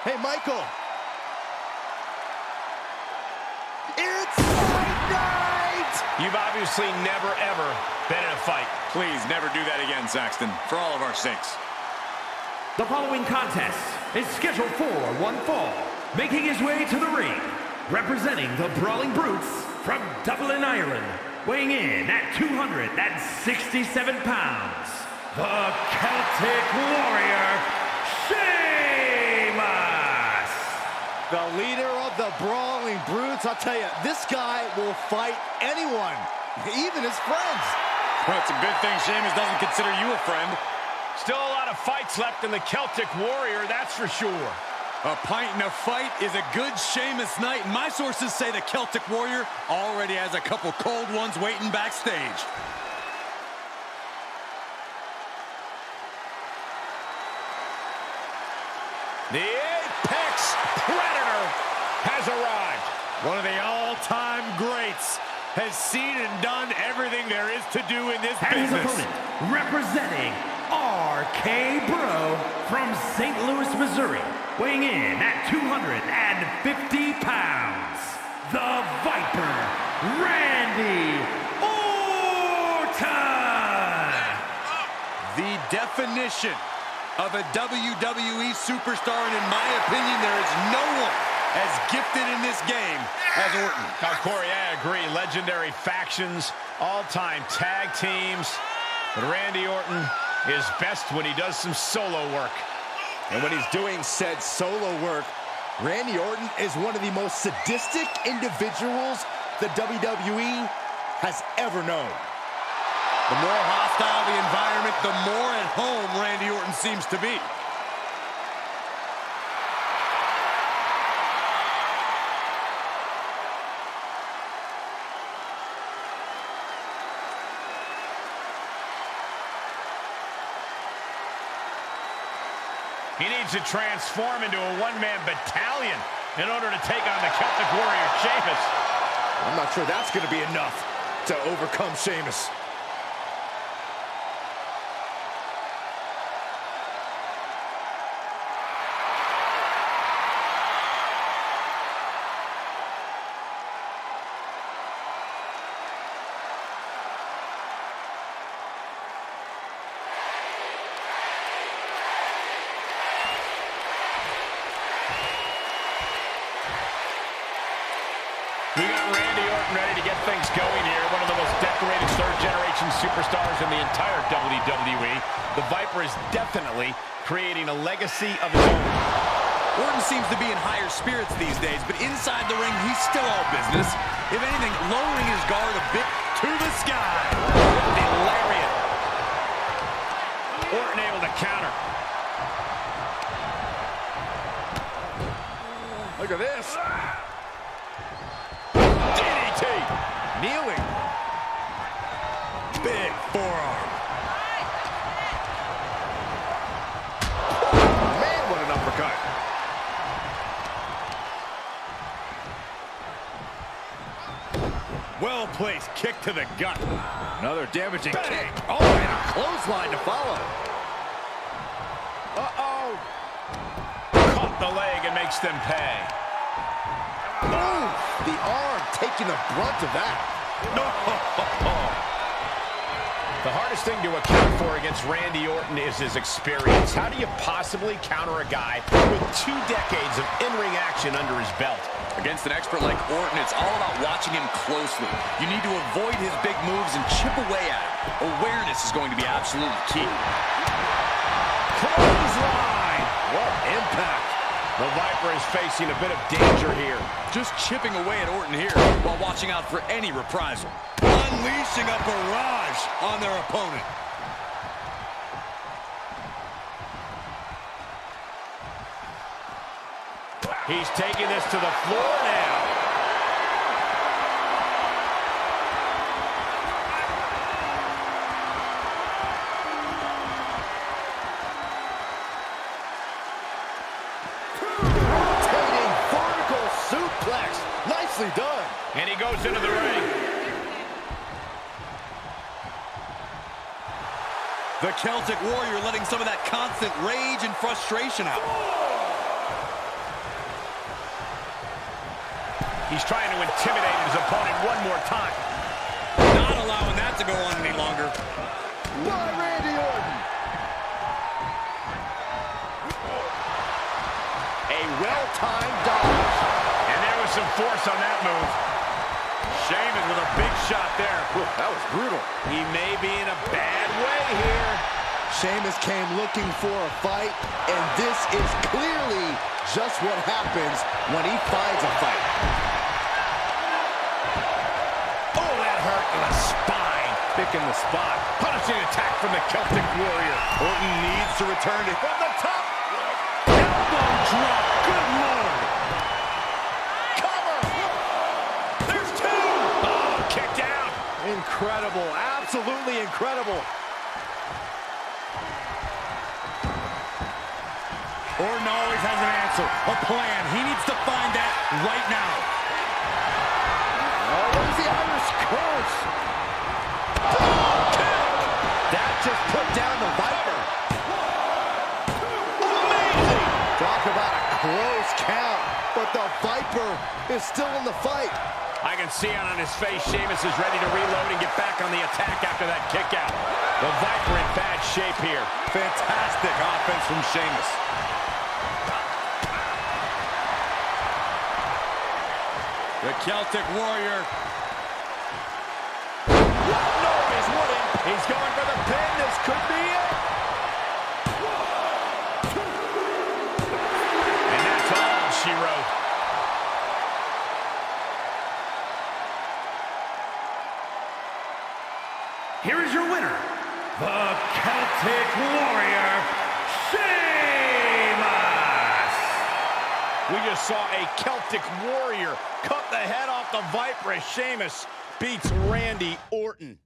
Speaker 2: Hey, Michael. It's fight night!
Speaker 1: You've obviously never, ever been in a fight.
Speaker 3: Please never do that again, Saxton, for all of our sakes.
Speaker 4: The following contest is scheduled for one fall. Making his way to the ring, representing the Brawling Brutes from Dublin, Ireland, weighing in at 267 pounds, the Celtic Warrior, Sheamus!
Speaker 2: The leader of the Brawling Brutes. I'll tell you, this guy will fight anyone, even his friends.
Speaker 3: Well, it's a good thing Sheamus doesn't consider you a friend.
Speaker 1: Still a lot of fights left in the Celtic Warrior, that's for sure.
Speaker 3: A pint and a fight is a good Sheamus night, and my sources say the Celtic Warrior already has a couple cold ones waiting backstage.
Speaker 1: The Apex Predator has arrived. One of the all-time greats has seen and done everything there is to do in this
Speaker 4: And his
Speaker 1: business.
Speaker 4: opponent, representing RK Bro from St. Louis, Missouri, weighing in at 250 pounds, the Viper, Randy Orton!
Speaker 3: The definition of a WWE superstar, and in my opinion, there is no one as gifted in this game as Orton.
Speaker 1: Now, Corey, I agree. Legendary factions, all-time tag teams. But Randy Orton is best when he does some solo work.
Speaker 2: And when he's doing said solo work, Randy Orton is one of the most sadistic individuals the WWE has ever known.
Speaker 3: The more hostile the environment, the more at home Randy Orton seems to be.
Speaker 1: He needs to transform into a one-man battalion in order to take on the Celtic Warrior, Sheamus.
Speaker 2: I'm not sure that's going to be enough to overcome Sheamus.
Speaker 1: We got Randy Orton ready to get things going here. One of the most decorated third-generation superstars in the entire WWE. The Viper is definitely creating a legacy of his own.
Speaker 3: Orton seems to be in higher spirits these days, but inside the ring, he's still all business. If anything, lowering his guard a bit to the sky.
Speaker 1: The lariat. Orton able to counter.
Speaker 2: Look at this.
Speaker 1: DDT.
Speaker 2: Kneeling. Big forearm. Man, what an uppercut.
Speaker 1: Well-placed kick to the gut.
Speaker 2: Another damaging kick. Oh, and a clothesline to follow. Uh-oh.
Speaker 1: Caught the leg and makes them pay.
Speaker 2: Ooh, the arm taking the brunt of that.
Speaker 1: No. The hardest thing to account for against Randy Orton is his experience. How do you possibly counter a guy with 2 decades of in-ring action under his belt?
Speaker 3: Against an expert like Orton, it's all about watching him closely. You need to avoid his big moves and chip away at him. Awareness is going to be absolutely key.
Speaker 1: Clothesline! What impact! The Viper is facing a bit of danger here.
Speaker 3: Just chipping away at Orton here while watching out for any reprisal. Unleashing a barrage on their opponent.
Speaker 1: He's taking this to the floor now.
Speaker 2: Rotating vertical suplex. Nicely done.
Speaker 1: And he goes into the ring.
Speaker 3: The Celtic Warrior letting some of that constant rage and frustration out.
Speaker 1: He's trying to intimidate his opponent one more time.
Speaker 3: Not allowing that to go on any longer.
Speaker 2: By Randy Orton. A well-timed dodge.
Speaker 1: And there was some force on that move. Sheamus with a big shot there.
Speaker 2: Ooh, that was brutal.
Speaker 1: He may be in a bad way here.
Speaker 2: Sheamus came looking for a fight, and this is clearly just what happens when he finds a fight.
Speaker 1: Oh, that hurt in the spine. Picking the spot. Punishing attack from the Celtic Warrior. Orton needs to return it from the top. Elbow drop. Good Lord. Cover. There's two. Oh, kicked out.
Speaker 2: Incredible. Absolutely incredible.
Speaker 3: Orton always has an answer, a plan. He needs to find that right now.
Speaker 2: Oh, there's the Irish curse. That just put down the Viper.
Speaker 1: Amazing.
Speaker 2: Talk about a close count, but the Viper is still in the fight.
Speaker 1: I can see it on his face. Sheamus is ready to reload and get back on the attack after that kick out. The Viper in bad shape here.
Speaker 3: Fantastic offense from Sheamus. The Celtic Warrior.
Speaker 1: What noise, Wooden? He's going for the pin. This could be it. And that's all she wrote.
Speaker 4: Here is your winner, the Celtic Warrior, Sheamus!
Speaker 1: We just saw a Celtic Warrior cut the head off the Viper as Sheamus beats Randy Orton.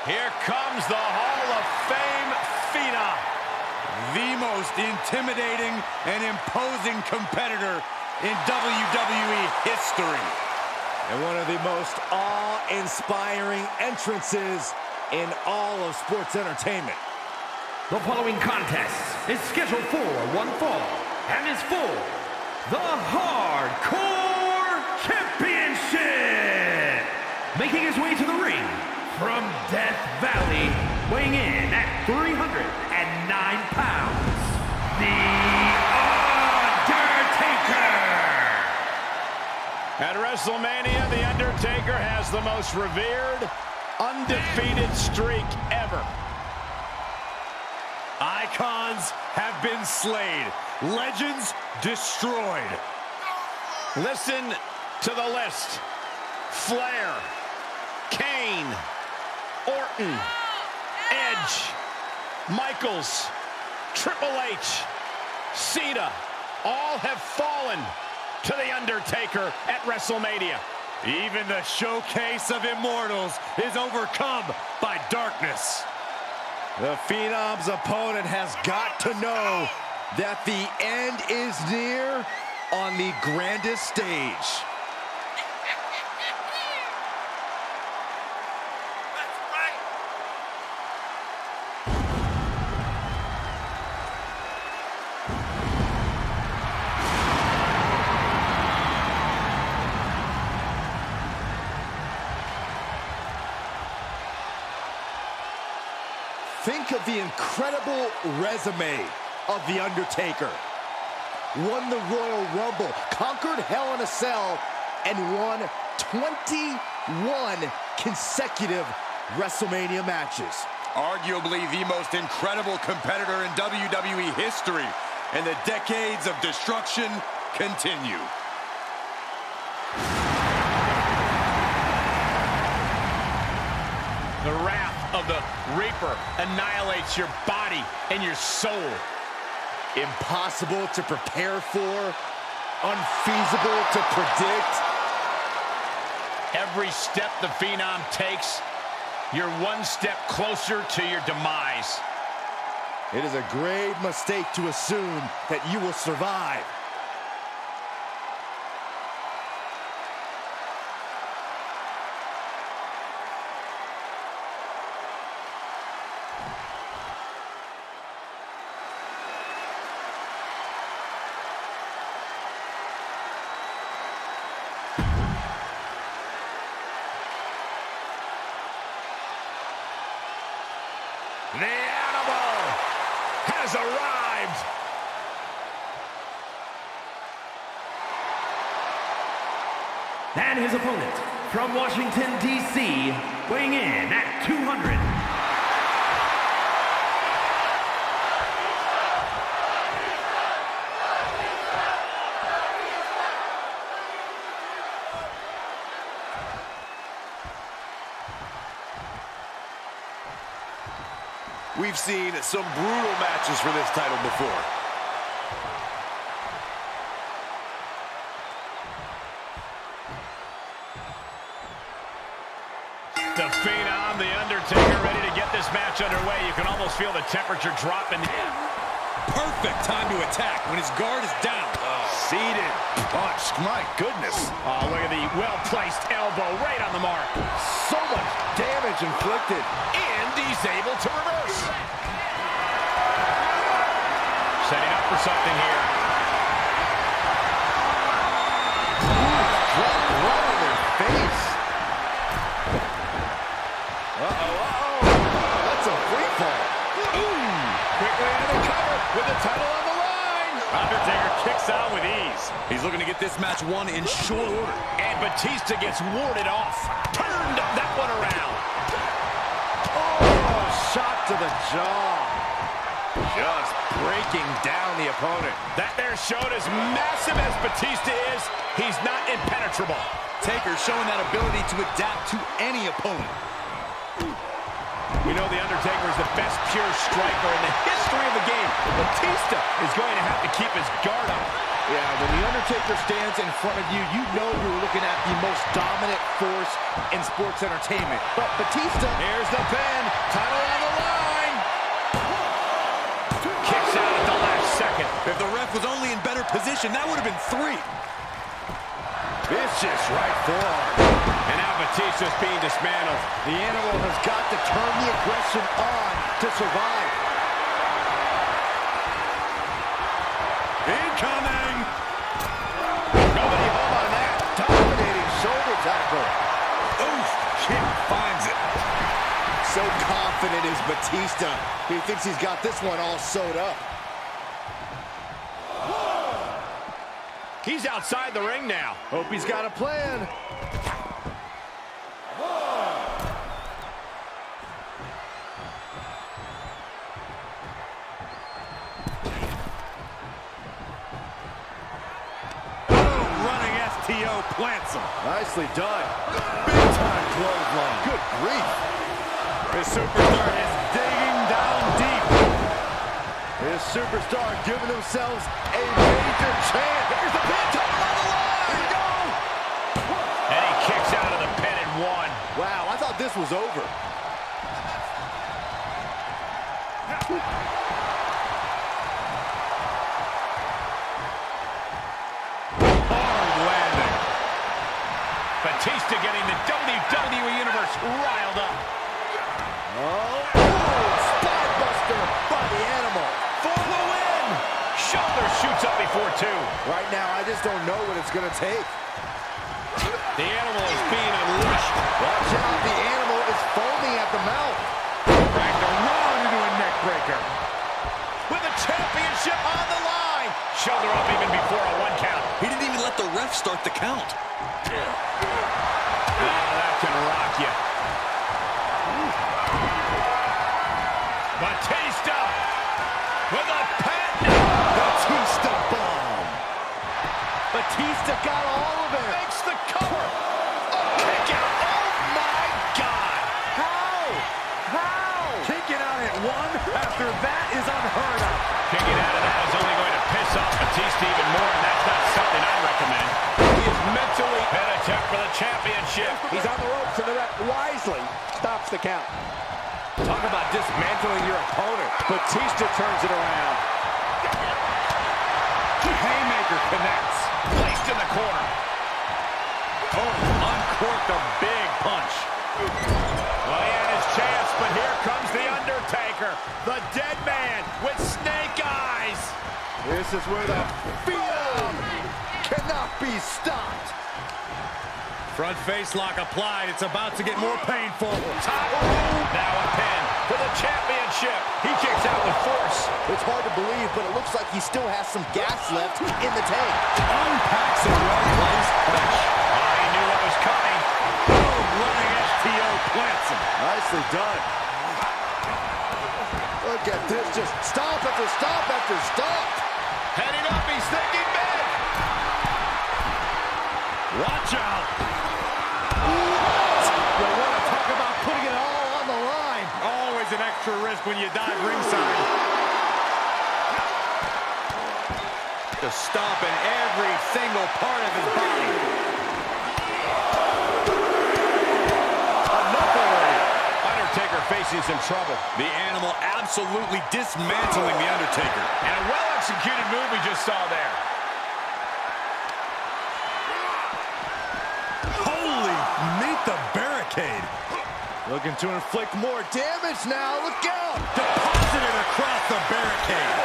Speaker 1: Here comes the Hall of Fame phenom.
Speaker 3: The most intimidating and imposing competitor in WWE history.
Speaker 2: And one of the most awe-inspiring entrances in all of sports entertainment.
Speaker 4: The following contest is scheduled for one fall and is for the Hardcore Championship. Making his way to the ring from Death Valley, weighing in at 309 pounds, The Undertaker!
Speaker 1: At WrestleMania, The Undertaker has the most revered, undefeated streak ever. Icons have been slain. Legends destroyed. Listen to the list. Flair, Kane, Orton, Edge, Michaels, Triple H, Cena, all have fallen to The Undertaker at WrestleMania. Even the showcase of immortals is overcome by darkness.
Speaker 2: The Phenom's opponent has got to know that the end is near on the grandest stage. Think of the incredible resume of The Undertaker. Won the Royal Rumble, conquered Hell in a Cell, and won 21 consecutive WrestleMania matches.
Speaker 3: Arguably the most incredible competitor in WWE history, and the decades of destruction continue.
Speaker 1: The wrath of the Reaper annihilates your body and your soul.
Speaker 2: Impossible to prepare for, unfeasible to predict.
Speaker 1: Every step the Phenom takes, you're one step closer to your demise.
Speaker 2: It is a grave mistake to assume that you will survive.
Speaker 1: The animal has arrived.
Speaker 4: And his opponent, from Washington, D.C., weighing in at 200.
Speaker 5: We've seen some brutal matches for this title before.
Speaker 1: The Phenom, The Undertaker, ready to get this match underway. You can almost feel the temperature dropping.
Speaker 3: Perfect time to attack when his guard is down.
Speaker 5: Seated punch, my goodness.
Speaker 1: Oh, look at the well-placed elbow right on the mark.
Speaker 5: So much damage inflicted.
Speaker 1: And he's able to reverse. Setting up for something here.
Speaker 2: Drop right on their face. That's a free fall.
Speaker 1: Quickly into the cover with the title on the line. Undertaker kicks out with ease.
Speaker 3: He's looking to get this match won in short order.
Speaker 1: And Batista gets warded off. Turned that one around.
Speaker 2: Oh, shot to the jaw. Just breaking down the opponent.
Speaker 1: That there showed as massive as Batista is, he's not impenetrable.
Speaker 3: Taker showing that ability to adapt to any opponent.
Speaker 1: We know The Undertaker is the best pure striker in the history of the game. Batista is going to have to keep his guard up.
Speaker 2: Yeah, when The Undertaker stands in front of you, you know you're looking at the most dominant force in sports entertainment. But Batista...
Speaker 1: Here's the pin. Title on the line. Kicks out at the last second.
Speaker 3: If the ref was only in better position, that would have been 3.
Speaker 2: Vicious right forearm.
Speaker 1: And now Batista's being dismantled.
Speaker 2: The animal has got to turn the aggression on to survive.
Speaker 1: Incoming! Nobody home on that.
Speaker 2: Dominating shoulder tackle.
Speaker 3: Oof, kick finds it.
Speaker 2: So confident is Batista. He thinks he's got this one all sewed up.
Speaker 1: He's outside the ring now.
Speaker 2: Hope he's got a plan.
Speaker 1: STO plants him.
Speaker 2: Nicely done. Big time clothesline. Good grief.
Speaker 1: This superstar is digging down deep.
Speaker 2: This superstar giving themselves a major chance. Here's the pin, title on the line. Here we go.
Speaker 1: And he kicks out of the pin and won.
Speaker 2: Wow, I thought this was over.
Speaker 1: Batista getting the WWE Universe riled up.
Speaker 2: Oh, spinebuster by the animal.
Speaker 1: For the win! Shoulder shoots up before 2.
Speaker 2: Right now, I just don't know what it's going to take.
Speaker 1: The animal is being unleashed.
Speaker 2: Watch out, the animal is foaming at the mouth.
Speaker 1: Dragged around into a neck breaker. With the championship on the line. Shoulder up even before a 1 count.
Speaker 3: He didn't even let the ref start the count.
Speaker 1: That can rock you. Batista with a pin.
Speaker 2: Batista bomb. Batista got all of it.
Speaker 1: Makes the cover. A kick out. Oh my God.
Speaker 2: How?
Speaker 1: Batista even more, and that's not something I recommend. He is mentally in attempt for the championship.
Speaker 6: He's on the ropes, and the ref wisely stops the count.
Speaker 1: Talk about dismantling your opponent. Batista turns it around. Haymaker connects. Placed in the corner. Oh, uncorked a big punch. Well, he had his chance, but here comes the Undertaker. The dead man with snake eyes.
Speaker 2: This is where the Phenom cannot be stopped.
Speaker 1: Front face lock applied. It's about to get more painful. Top rope. Now a pin for the championship. He kicks out with force.
Speaker 2: It's hard to believe, but it looks like he still has some gas left in the tank.
Speaker 1: Unpacks a well-placed punch. He knew what was coming. Boom, running STO plants him.
Speaker 2: Nicely done. Look at this, just stomp after stomp after stomp.
Speaker 1: Heading up, he's thinking big. Watch out.
Speaker 2: You want to talk about putting it all on the line.
Speaker 1: Always an extra risk when you dive ringside. Just stomping every single part of his body. Enough already. Undertaker facing some trouble. The animal absolutely dismantling the Undertaker. And a well-executed move we just saw there. Holy, meet the barricade.
Speaker 2: Looking to inflict more damage now. Look out.
Speaker 1: Deposited across the barricade.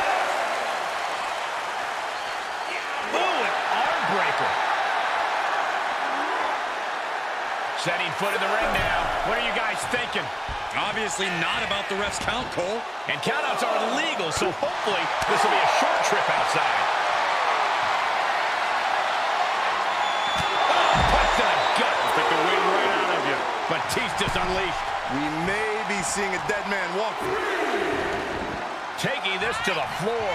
Speaker 1: Oh, an arm breaker. Setting foot in the ring now. What are you guys thinking? Obviously not about the ref's count, Cole. And countouts are illegal, so hopefully this will be a short trip outside. Oh, punch to the gut. Took the wind right out of you. Batista's unleashed.
Speaker 5: We may be seeing a dead man walk.
Speaker 1: Taking this to the floor.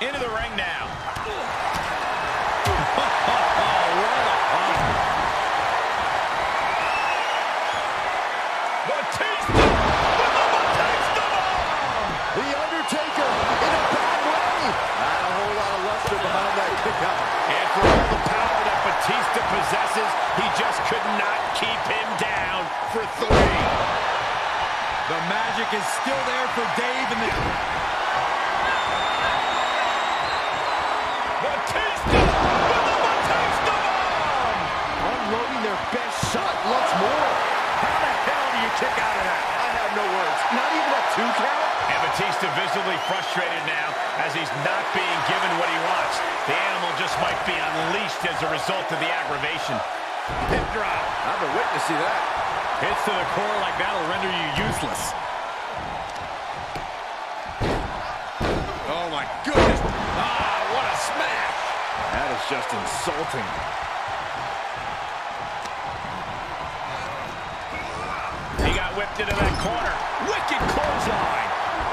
Speaker 1: Into the ring now. Batista with the Batista bomb!
Speaker 2: The Undertaker in a bad way. Not a whole lot of luster behind that kick out.
Speaker 1: And for all the power that Batista possesses, he just could not keep him down for 3. The magic is still there for Dave and the... Batista with the Batista bomb!
Speaker 2: Unloading their best shot once more.
Speaker 1: How the hell do you kick out of that?
Speaker 2: I have no words. Not even a 2 count?
Speaker 1: And Batista visibly frustrated now as he's not being given what he wants. The animal just might be unleashed as a result of the aggravation. Hip drop.
Speaker 2: I've been waiting to see that.
Speaker 1: Hits to the core like that'll render you useless. Oh my goodness. Ah, what a smash.
Speaker 2: That is just insulting.
Speaker 1: He got whipped into that corner. Wicked clothesline.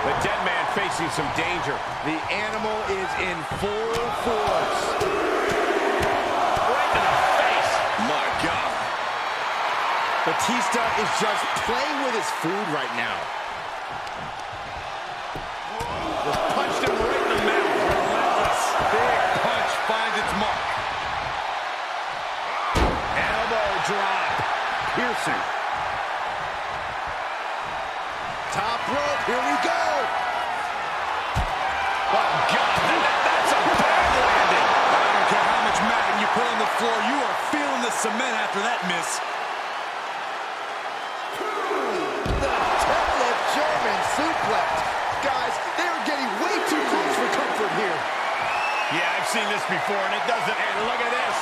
Speaker 1: The dead man facing some danger.
Speaker 2: The animal is in full force.
Speaker 1: Right to the face. My God.
Speaker 2: Batista is just playing with his food right now.
Speaker 1: Just punched him right in the mouth. Relentless. Big punch finds its mark. Elbow drop. Piercing.
Speaker 2: Top rope, here we go.
Speaker 1: Oh, God, that's a bad landing. I don't care how much matting you put on the floor, you are feeling the cement after that miss.
Speaker 2: The deadlift German suplex. Guys, they are getting way too close for comfort here.
Speaker 1: Yeah, I've seen this before, and it doesn't end. Look at this.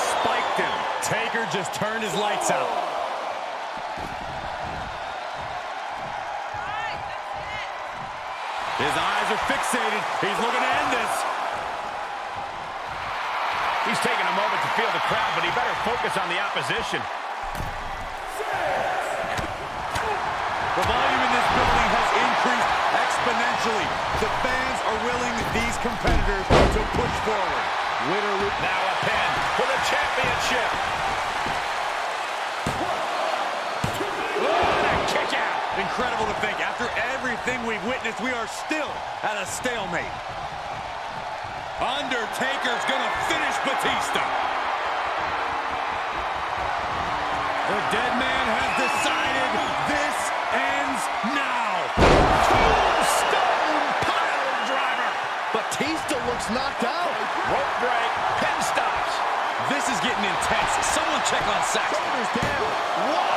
Speaker 1: Spiked him. Taker just turned his lights out. His eyes are fixated. He's looking to end this. He's taking a moment to feel the crowd, but he better focus on the opposition. The volume in this building has increased exponentially. The fans are willing these competitors to push forward. Now a pin for the championship.
Speaker 3: Incredible to think, after everything we've witnessed, we are still at a stalemate. Undertaker's gonna finish Batista. The dead man has decided this ends now.
Speaker 1: Tombstone pile driver.
Speaker 2: Batista looks knocked out.
Speaker 1: Rope break, pin stops.
Speaker 3: This is getting intense. Someone check on Saxton.
Speaker 2: Shoulders down.
Speaker 1: What?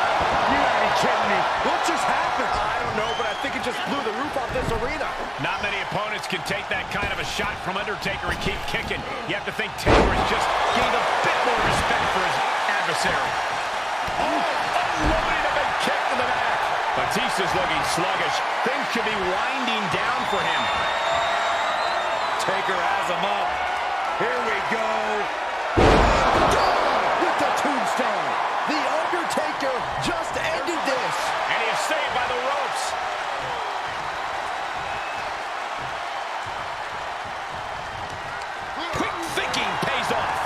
Speaker 1: You gotta be kidding me.
Speaker 2: What just happened?
Speaker 6: I don't know, but I think it just blew the roof off this arena.
Speaker 1: Not many opponents can take that kind of a shot from Undertaker and keep kicking. You have to think Taker has just gained a bit more respect for his adversary.
Speaker 6: Oh, unloading a big kick to the back.
Speaker 1: Batista's looking sluggish. Things could be winding down for him.
Speaker 3: Taker has him up. Here we go.
Speaker 2: Down with the tombstone. The Undertaker just ended this.
Speaker 1: And he is saved by the ropes. Quick thinking pays off.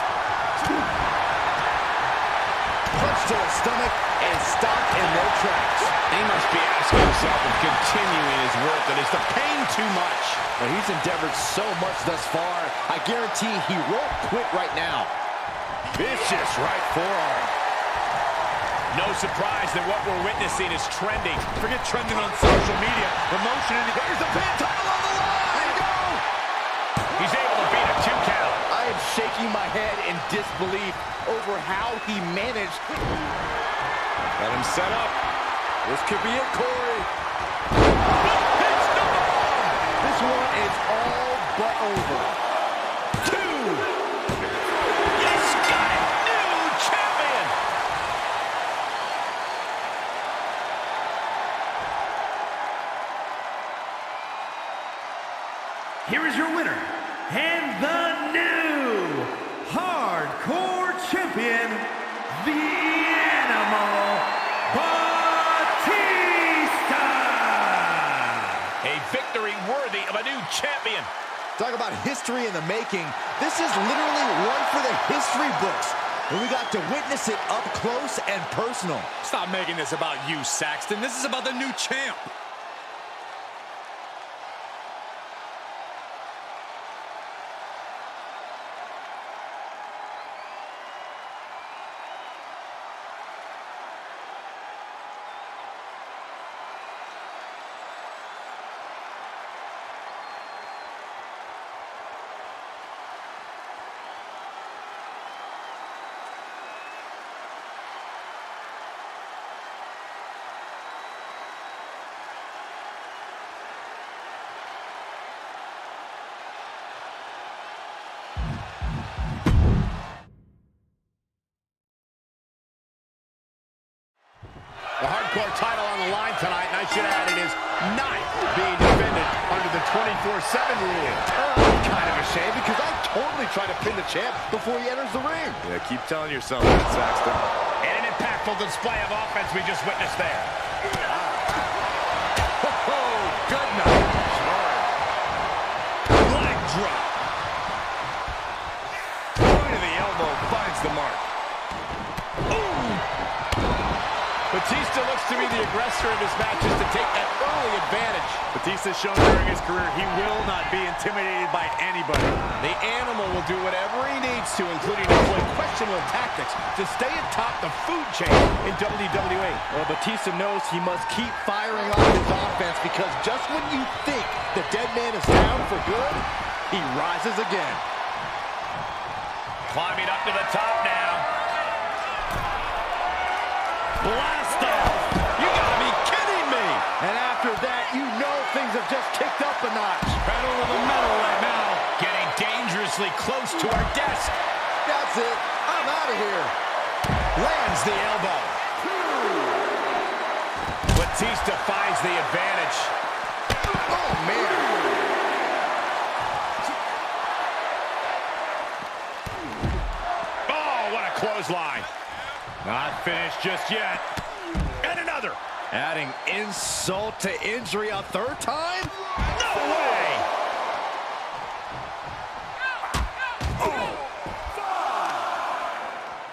Speaker 2: Punch to the stomach and stop in their tracks.
Speaker 1: He must be asking himself if continuing is worth it. Is the pain too much?
Speaker 2: Well, he's endeavored so much thus far. I guarantee he won't quit right now.
Speaker 1: Vicious right forearm. No surprise that what we're witnessing is trending.
Speaker 3: Forget trending on social media. Promotion, and here's the pin, title on the line. Go!
Speaker 1: He's able to beat a 2 count.
Speaker 2: I am shaking my head in disbelief over how he managed.
Speaker 3: Got him set up. This could be it, Corey.
Speaker 2: This one is all but over.
Speaker 1: 2. He's got it. New champion.
Speaker 4: Here is your winner, and the new Hardcore Champion, the Animal Batista!
Speaker 1: A victory worthy of a new champion.
Speaker 2: Talk about history in the making. This is literally one for the history books. And we got to witness it up close and personal.
Speaker 3: Stop making this about you, Saxton. This is about the new champ.
Speaker 1: The hardcore title on the line tonight, and I should add it is not being defended under the 24/7 rule.
Speaker 2: Kind of a shame because I totally try to pin the champ before he enters the ring.
Speaker 5: Yeah, keep telling yourself that, Saxton.
Speaker 1: And an impactful display of offense we just witnessed there.
Speaker 3: Oh, good night.
Speaker 1: Leg drop.
Speaker 5: Point of the elbow finds the mark.
Speaker 1: Batista looks to be the aggressor in his matches to take that early advantage.
Speaker 5: Batista's shown during his career he will not be intimidated by anybody.
Speaker 1: The Animal will do whatever he needs to, including employ questionable tactics to stay atop the food chain in WWE.
Speaker 2: Well, Batista knows he must keep firing off his offense because just when you think the dead man is down for good, he rises again.
Speaker 1: Climbing up to the top now. Blast off! You gotta be kidding me!
Speaker 2: And after that, you know things have just kicked up a notch.
Speaker 1: Pedal to the metal right now. Getting dangerously close to our desk.
Speaker 2: That's it. I'm out of here.
Speaker 1: Lands the elbow. Batista finds the advantage.
Speaker 2: Oh, man.
Speaker 1: Oh, what a clothesline. Not finished just yet. And another.
Speaker 2: Adding insult to injury a third time?
Speaker 1: No way!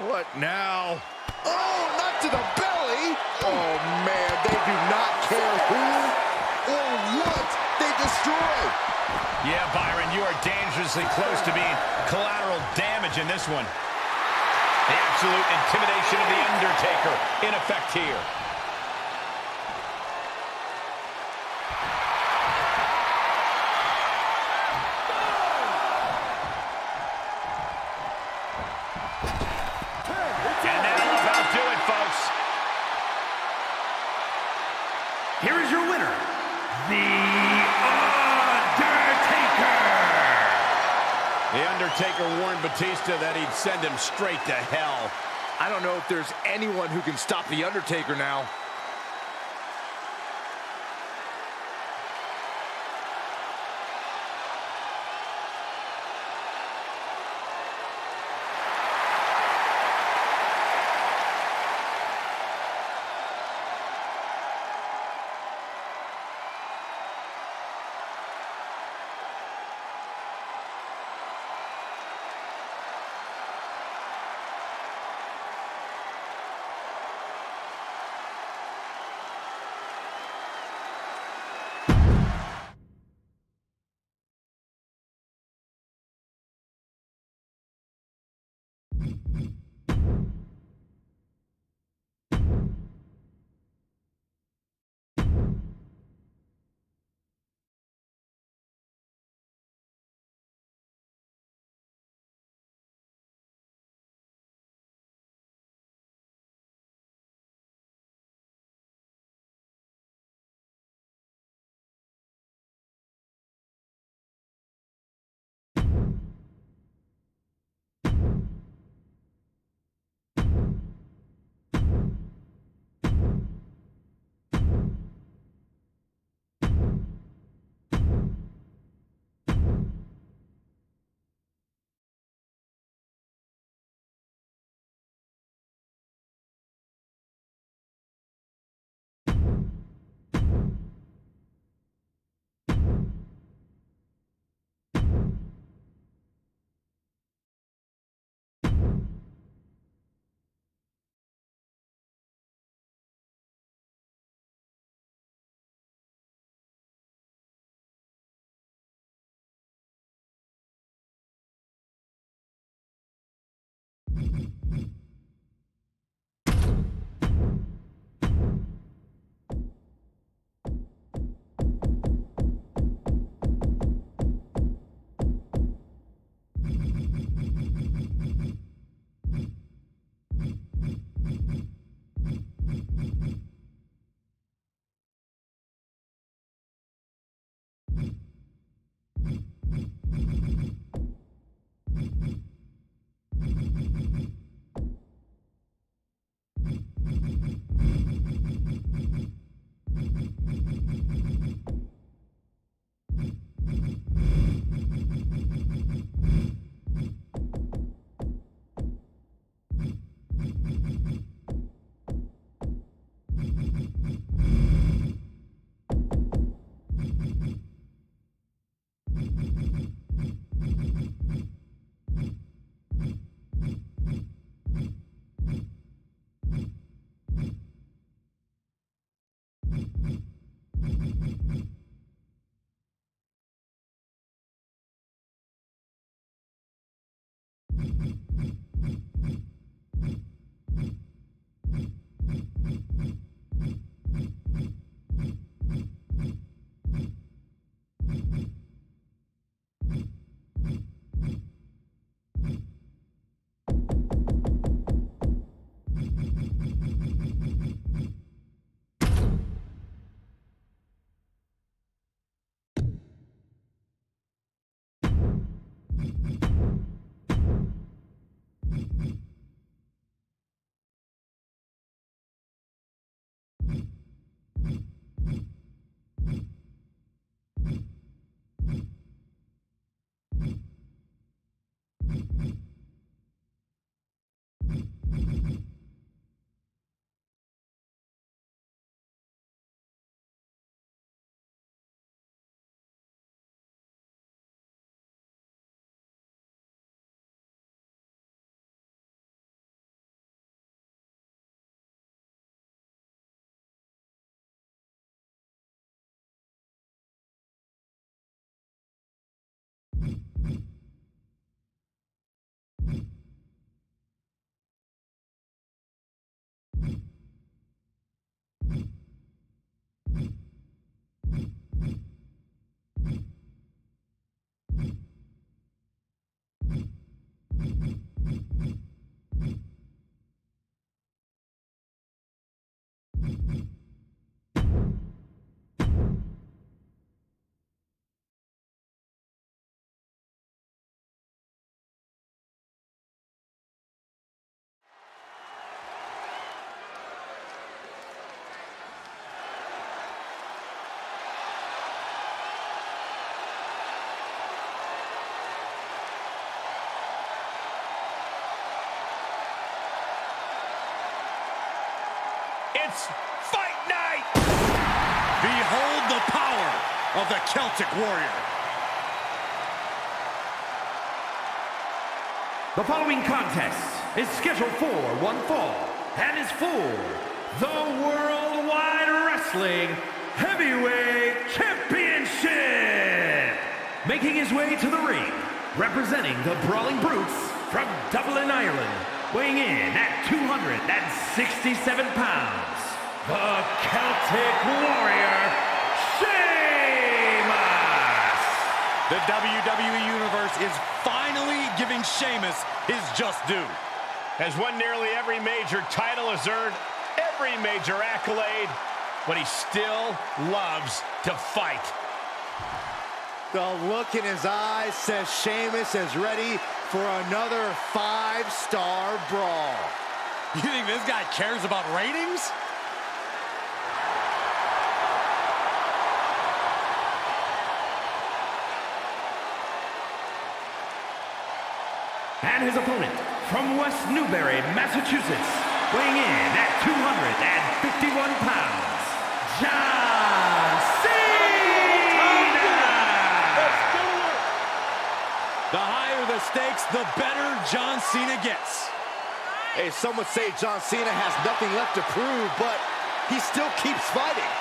Speaker 2: What now? Oh, not to the belly. Oh, man, they do not care who or what they destroy.
Speaker 1: Yeah, Byron, you are dangerously close to being collateral damage in this one. The absolute intimidation of The Undertaker in effect here. And that'll about do it, folks.
Speaker 4: Here is your winner, The Undertaker.
Speaker 1: The Undertaker warned Batista that he'd send him straight to hell.
Speaker 5: I don't know if there's anyone who can stop The Undertaker now.
Speaker 1: It's fight night!
Speaker 3: Behold the power of the Celtic Warrior.
Speaker 4: The following contest is scheduled for one fall and is for the Worldwide Wrestling Heavyweight Championship. Making his way to the ring, representing the Brawling Brutes from Dublin, Ireland, weighing in at 267 pounds, the Celtic Warrior, Sheamus!
Speaker 3: The WWE Universe is finally giving Sheamus his just due.
Speaker 1: Has won nearly every major title, has earned every major accolade, but he still loves to fight.
Speaker 2: The look in his eyes says Sheamus is ready for another 5-star brawl.
Speaker 3: You think this guy cares about ratings?
Speaker 4: And his opponent from West Newbury, Massachusetts, weighing in at 251 pounds, John Cena!
Speaker 3: The higher the stakes, the better John Cena gets.
Speaker 2: Hey, some would say John Cena has nothing left to prove, but he still keeps fighting.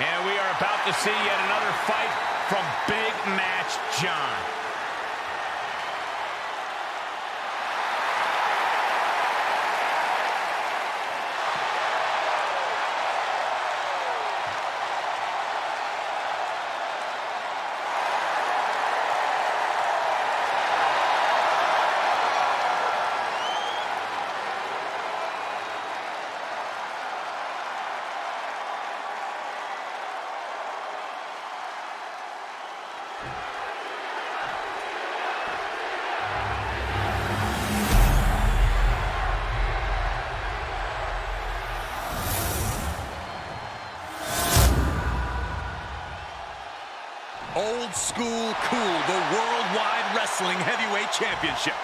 Speaker 1: And we are about to see yet another fight from Big Match John.
Speaker 3: Old school cool, the Worldwide Wrestling Heavyweight Championship.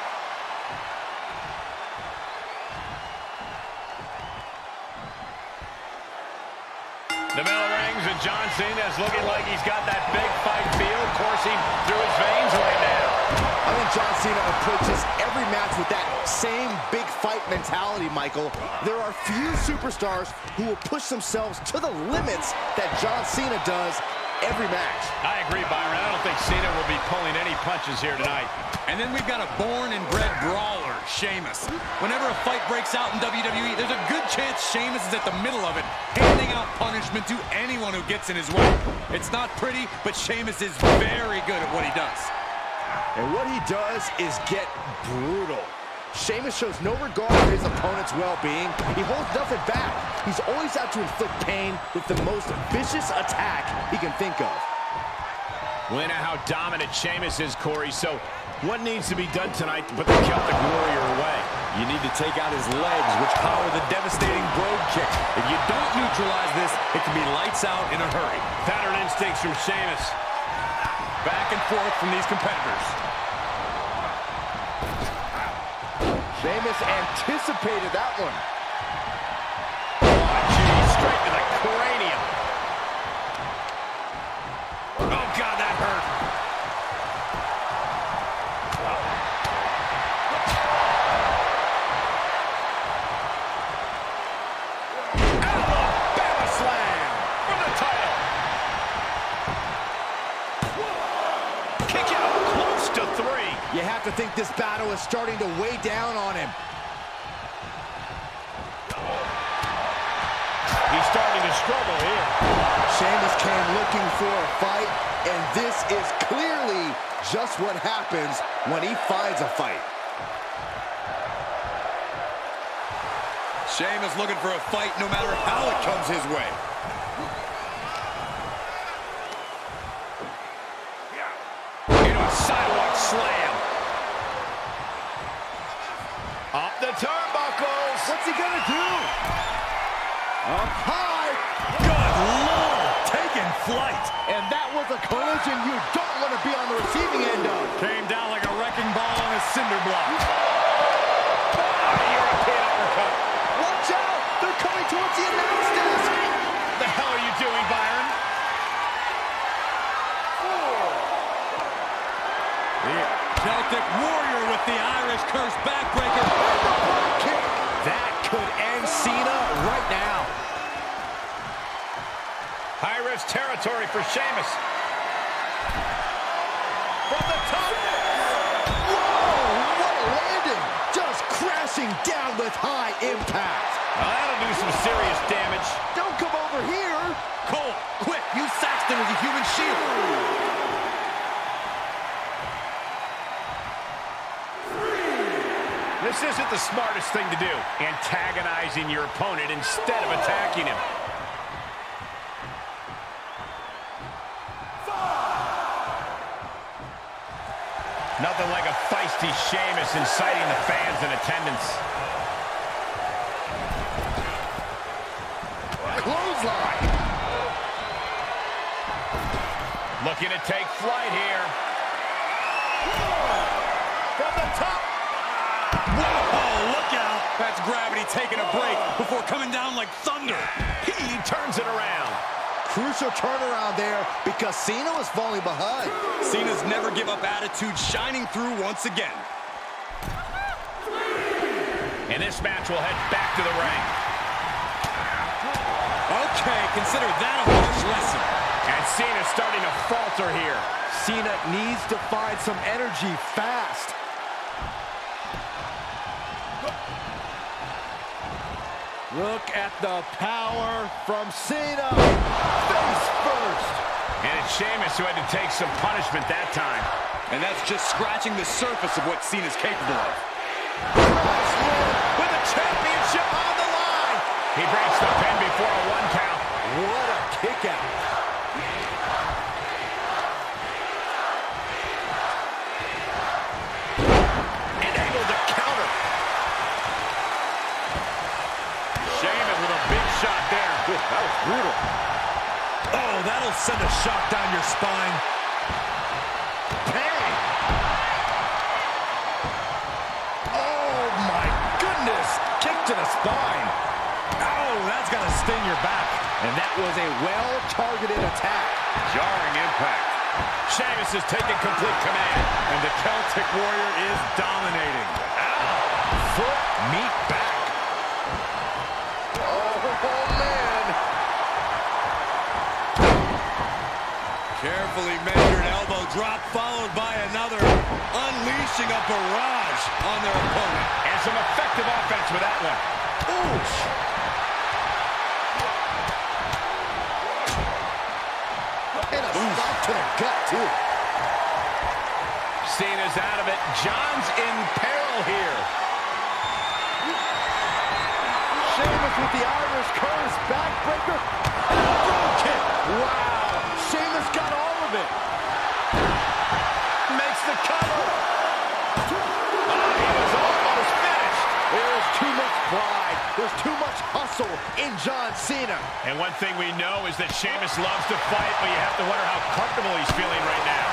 Speaker 1: The bell rings and John Cena is looking like he's got that big fight feel coursing through his veins right now.
Speaker 2: I think John Cena approaches every match with that same big fight mentality, Michael. There are few superstars who will push themselves to the limits that John Cena does every match.
Speaker 1: I agree, Byron. I don't think Cena will be pulling any punches here tonight.
Speaker 3: And then we've got a born and bred brawler, Sheamus. Whenever a fight breaks out in WWE, there's a good chance Sheamus is at the middle of it, handing out punishment to anyone who gets in his way. It's not pretty, but Sheamus is very good at what he does.
Speaker 2: And what he does is get brutal. Sheamus shows no regard for his opponent's well-being. He holds nothing back. He's always out to inflict pain with the most vicious attack he can think of.
Speaker 1: We know how dominant Sheamus is, Corey, so what needs to be done tonight to put the Celtic Warrior away?
Speaker 5: You need to take out his legs, which power the devastating brogue kick. If you don't neutralize this, it can be lights out in a hurry.
Speaker 1: Pattern instincts from Sheamus.
Speaker 3: Back and forth from these competitors.
Speaker 2: Sheamus anticipated that one.
Speaker 1: Oh, geez, straight to the cranium. Oh, God, that hurt. Alabama slam for the title. Kick out close to 3.
Speaker 2: You have to think this battle is starting to weigh down on him.
Speaker 1: He's starting to struggle here.
Speaker 2: Sheamus came looking for a fight, and this is clearly just what happens when he finds a fight.
Speaker 3: Sheamus looking for a fight no matter how it comes his way.
Speaker 1: Into a sidewalk slam. Up the turnbuckles.
Speaker 2: What's he gonna do? Up high.
Speaker 1: Good Lord. Taking flight.
Speaker 2: And that was a collision you don't want to be on the receiving end of.
Speaker 3: Came down like a wrecking ball on a cinder block.
Speaker 1: European uppercut.
Speaker 2: Watch out! The coming towards the announce desk.
Speaker 1: The hell are you doing, Byron?
Speaker 3: The Celtic Warrior with the Irish Curse backbreaker.
Speaker 2: That could end Cena right now.
Speaker 1: High-risk territory for Sheamus. From the top.
Speaker 2: Whoa, what a landing. Just crashing down with high impact.
Speaker 1: Well, that'll do some serious damage.
Speaker 2: Don't come over here.
Speaker 3: Cole, quick, use Saxton as a human shield.
Speaker 1: This isn't the smartest thing to do, antagonizing your opponent instead of attacking him. Nothing like a feisty Sheamus inciting the fans in attendance.
Speaker 2: Clothesline.
Speaker 1: Looking to take flight here. From the top.
Speaker 3: Whoa, look out. That's gravity taking a break before coming down like thunder.
Speaker 1: He turns it around.
Speaker 2: Crucial turnaround there because Cena was falling behind.
Speaker 3: Cena's never give up attitude shining through once again.
Speaker 1: And this match will head back to the ring.
Speaker 3: Okay, consider that a harsh lesson.
Speaker 1: And Cena's starting to falter here.
Speaker 2: Cena needs to find some energy fast. Look at the power from Cena. Face first.
Speaker 1: And it's Sheamus who had to take some punishment that time.
Speaker 3: And that's just scratching the surface of what Cena's capable of.
Speaker 1: With the championship on the line. He breaks the pin before a 1 count.
Speaker 2: What a kick out.
Speaker 1: And able to counter. Sheamus with a big shot there.
Speaker 2: That was brutal.
Speaker 3: Oh, that'll send a shock down your spine.
Speaker 2: Bang! Oh, my goodness. Kick to the spine.
Speaker 3: Oh, that's gonna sting your back.
Speaker 2: And that was a well-targeted attack.
Speaker 1: Jarring impact. Sheamus is taking complete command.
Speaker 3: And the Celtic Warrior is dominating.
Speaker 2: Foot meet back. Oh, man.
Speaker 3: Carefully measured elbow drop followed by another, unleashing a barrage on their opponent.
Speaker 1: And some effective offense with that one.
Speaker 2: Oosh. And a stop to the gut, too.
Speaker 1: Cena's out of it. John's in peril here.
Speaker 2: Sheamus with the Irish Curse backbreaker. Throw kick. Wow. Sheamus got all of it.
Speaker 1: Makes the cover. He was almost finished.
Speaker 2: There's too much pride. There's too much hustle in John Cena.
Speaker 1: And one thing we know is that Sheamus loves to fight, but you have to wonder how comfortable he's feeling right now.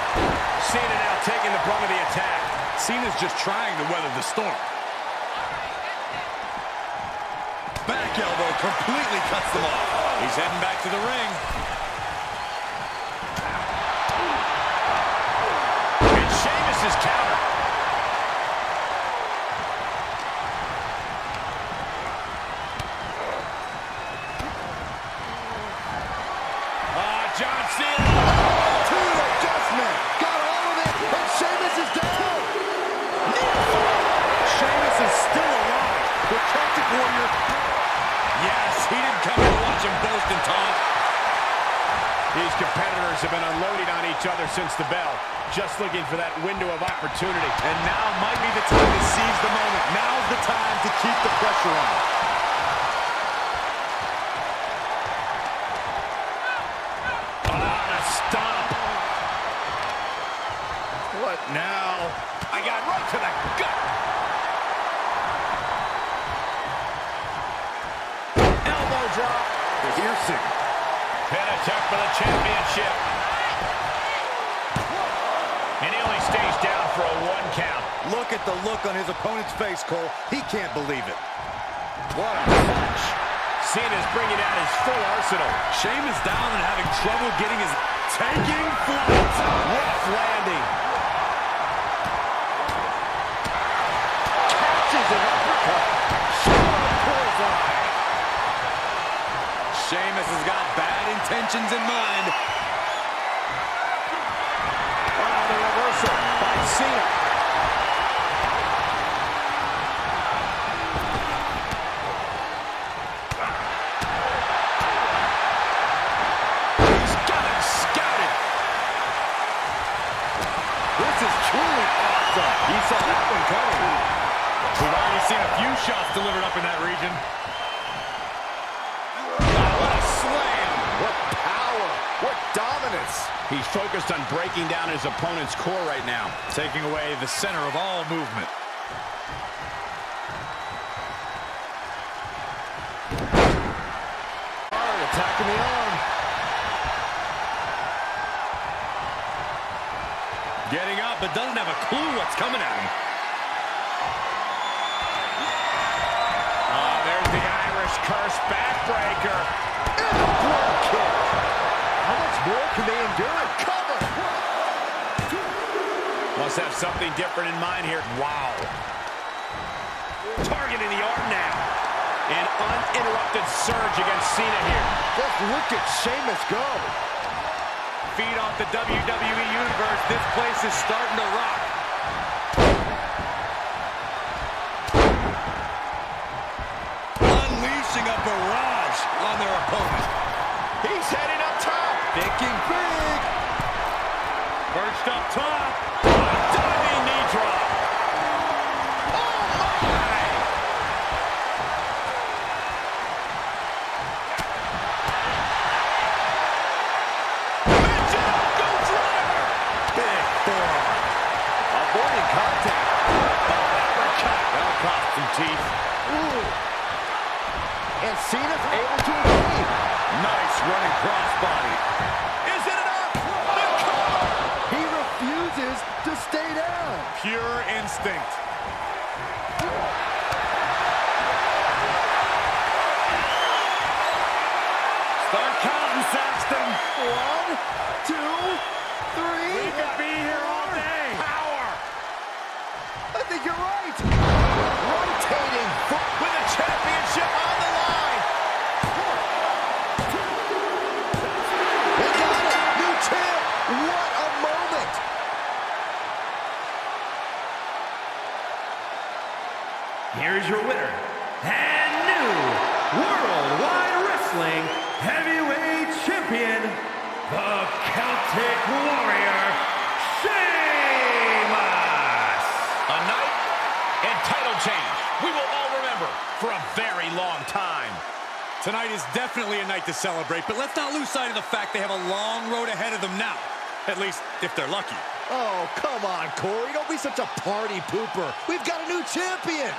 Speaker 1: Cena now taking the brunt of the attack.
Speaker 3: Cena's just trying to weather the storm. Back elbow completely cuts them off. He's heading back to the ring.
Speaker 1: And Sheamus is counter. John Cena.
Speaker 2: To the adjustment. Got all of it. And Sheamus is down.
Speaker 3: Sheamus is still alive. The Celtic Warrior. Yes, he didn't come here to watch him boast and taunt.
Speaker 1: These competitors have been unloading on each other since the bell, just looking for that window of opportunity.
Speaker 3: And now might be the time to seize the moment. Now's the time to keep the pressure on.
Speaker 1: Stomp. What now? I got right to the gut.
Speaker 2: Elbow drop.
Speaker 3: Piercing.
Speaker 1: Pin attempt for the championship. And he only stays down for a 1 count.
Speaker 3: Look at the look on his opponent's face, Cole. He can't believe it.
Speaker 2: What a punch.
Speaker 1: Cena's bringing out his full arsenal.
Speaker 5: Sheamus down and having trouble getting his taking flight.
Speaker 1: Rough landing. Catches an uppercut.
Speaker 3: Sheamus has got bad intentions in mind.
Speaker 1: Oh, the reversal by Cena. He's got him scouted. This is truly awesome. He saw that one coming. We've already seen a few shots delivered up in that region.
Speaker 2: What power, what dominance.
Speaker 1: He's focused on breaking down his opponent's core right now, taking away the center of all movement. Attacking the arm.
Speaker 5: Getting up, but doesn't have a clue what's coming at him.
Speaker 1: Oh, there's the Irish curse backbreaker. And a blood kick. How much more can they endure? Cover. Must have something different in mind here. Wow. Targeting the arm now. An uninterrupted surge against Cena here.
Speaker 2: Just look at Sheamus go.
Speaker 1: Feed off the WWE Universe. This place is starting to rock.
Speaker 3: Unleashing a barrage on their opponent.
Speaker 1: He's heading up top.
Speaker 3: Thinking big.
Speaker 1: Perched up top. Diving knee drop. Oh, my! Mention go driver. Big forearm. Avoiding contact. Uppercut. That'll cost some teeth.
Speaker 2: Ooh. And Cena's able to evade.
Speaker 1: Nice running crossbody. Is it enough? The cover.
Speaker 2: He refuses to stay down.
Speaker 1: Pure instinct. Start counting, Saxton.
Speaker 2: 1, 2, 3.
Speaker 1: We could be here all day. Power.
Speaker 2: I think you're right. Rotating foot.
Speaker 1: With the championship on the line.
Speaker 2: They got it. New champ. What a moment.
Speaker 4: Here's your winner, and new Worldwide Wrestling Heavyweight Champion, the Celtic Warrior, Sheamus!
Speaker 1: A night and title change we will all remember for a very long time.
Speaker 5: Tonight is definitely a night to celebrate, but let's not lose sight of the fact they have a long road ahead of them now. At least, if they're lucky.
Speaker 2: Oh, come on, Corey. Don't be such a party pooper. We've got a new champion.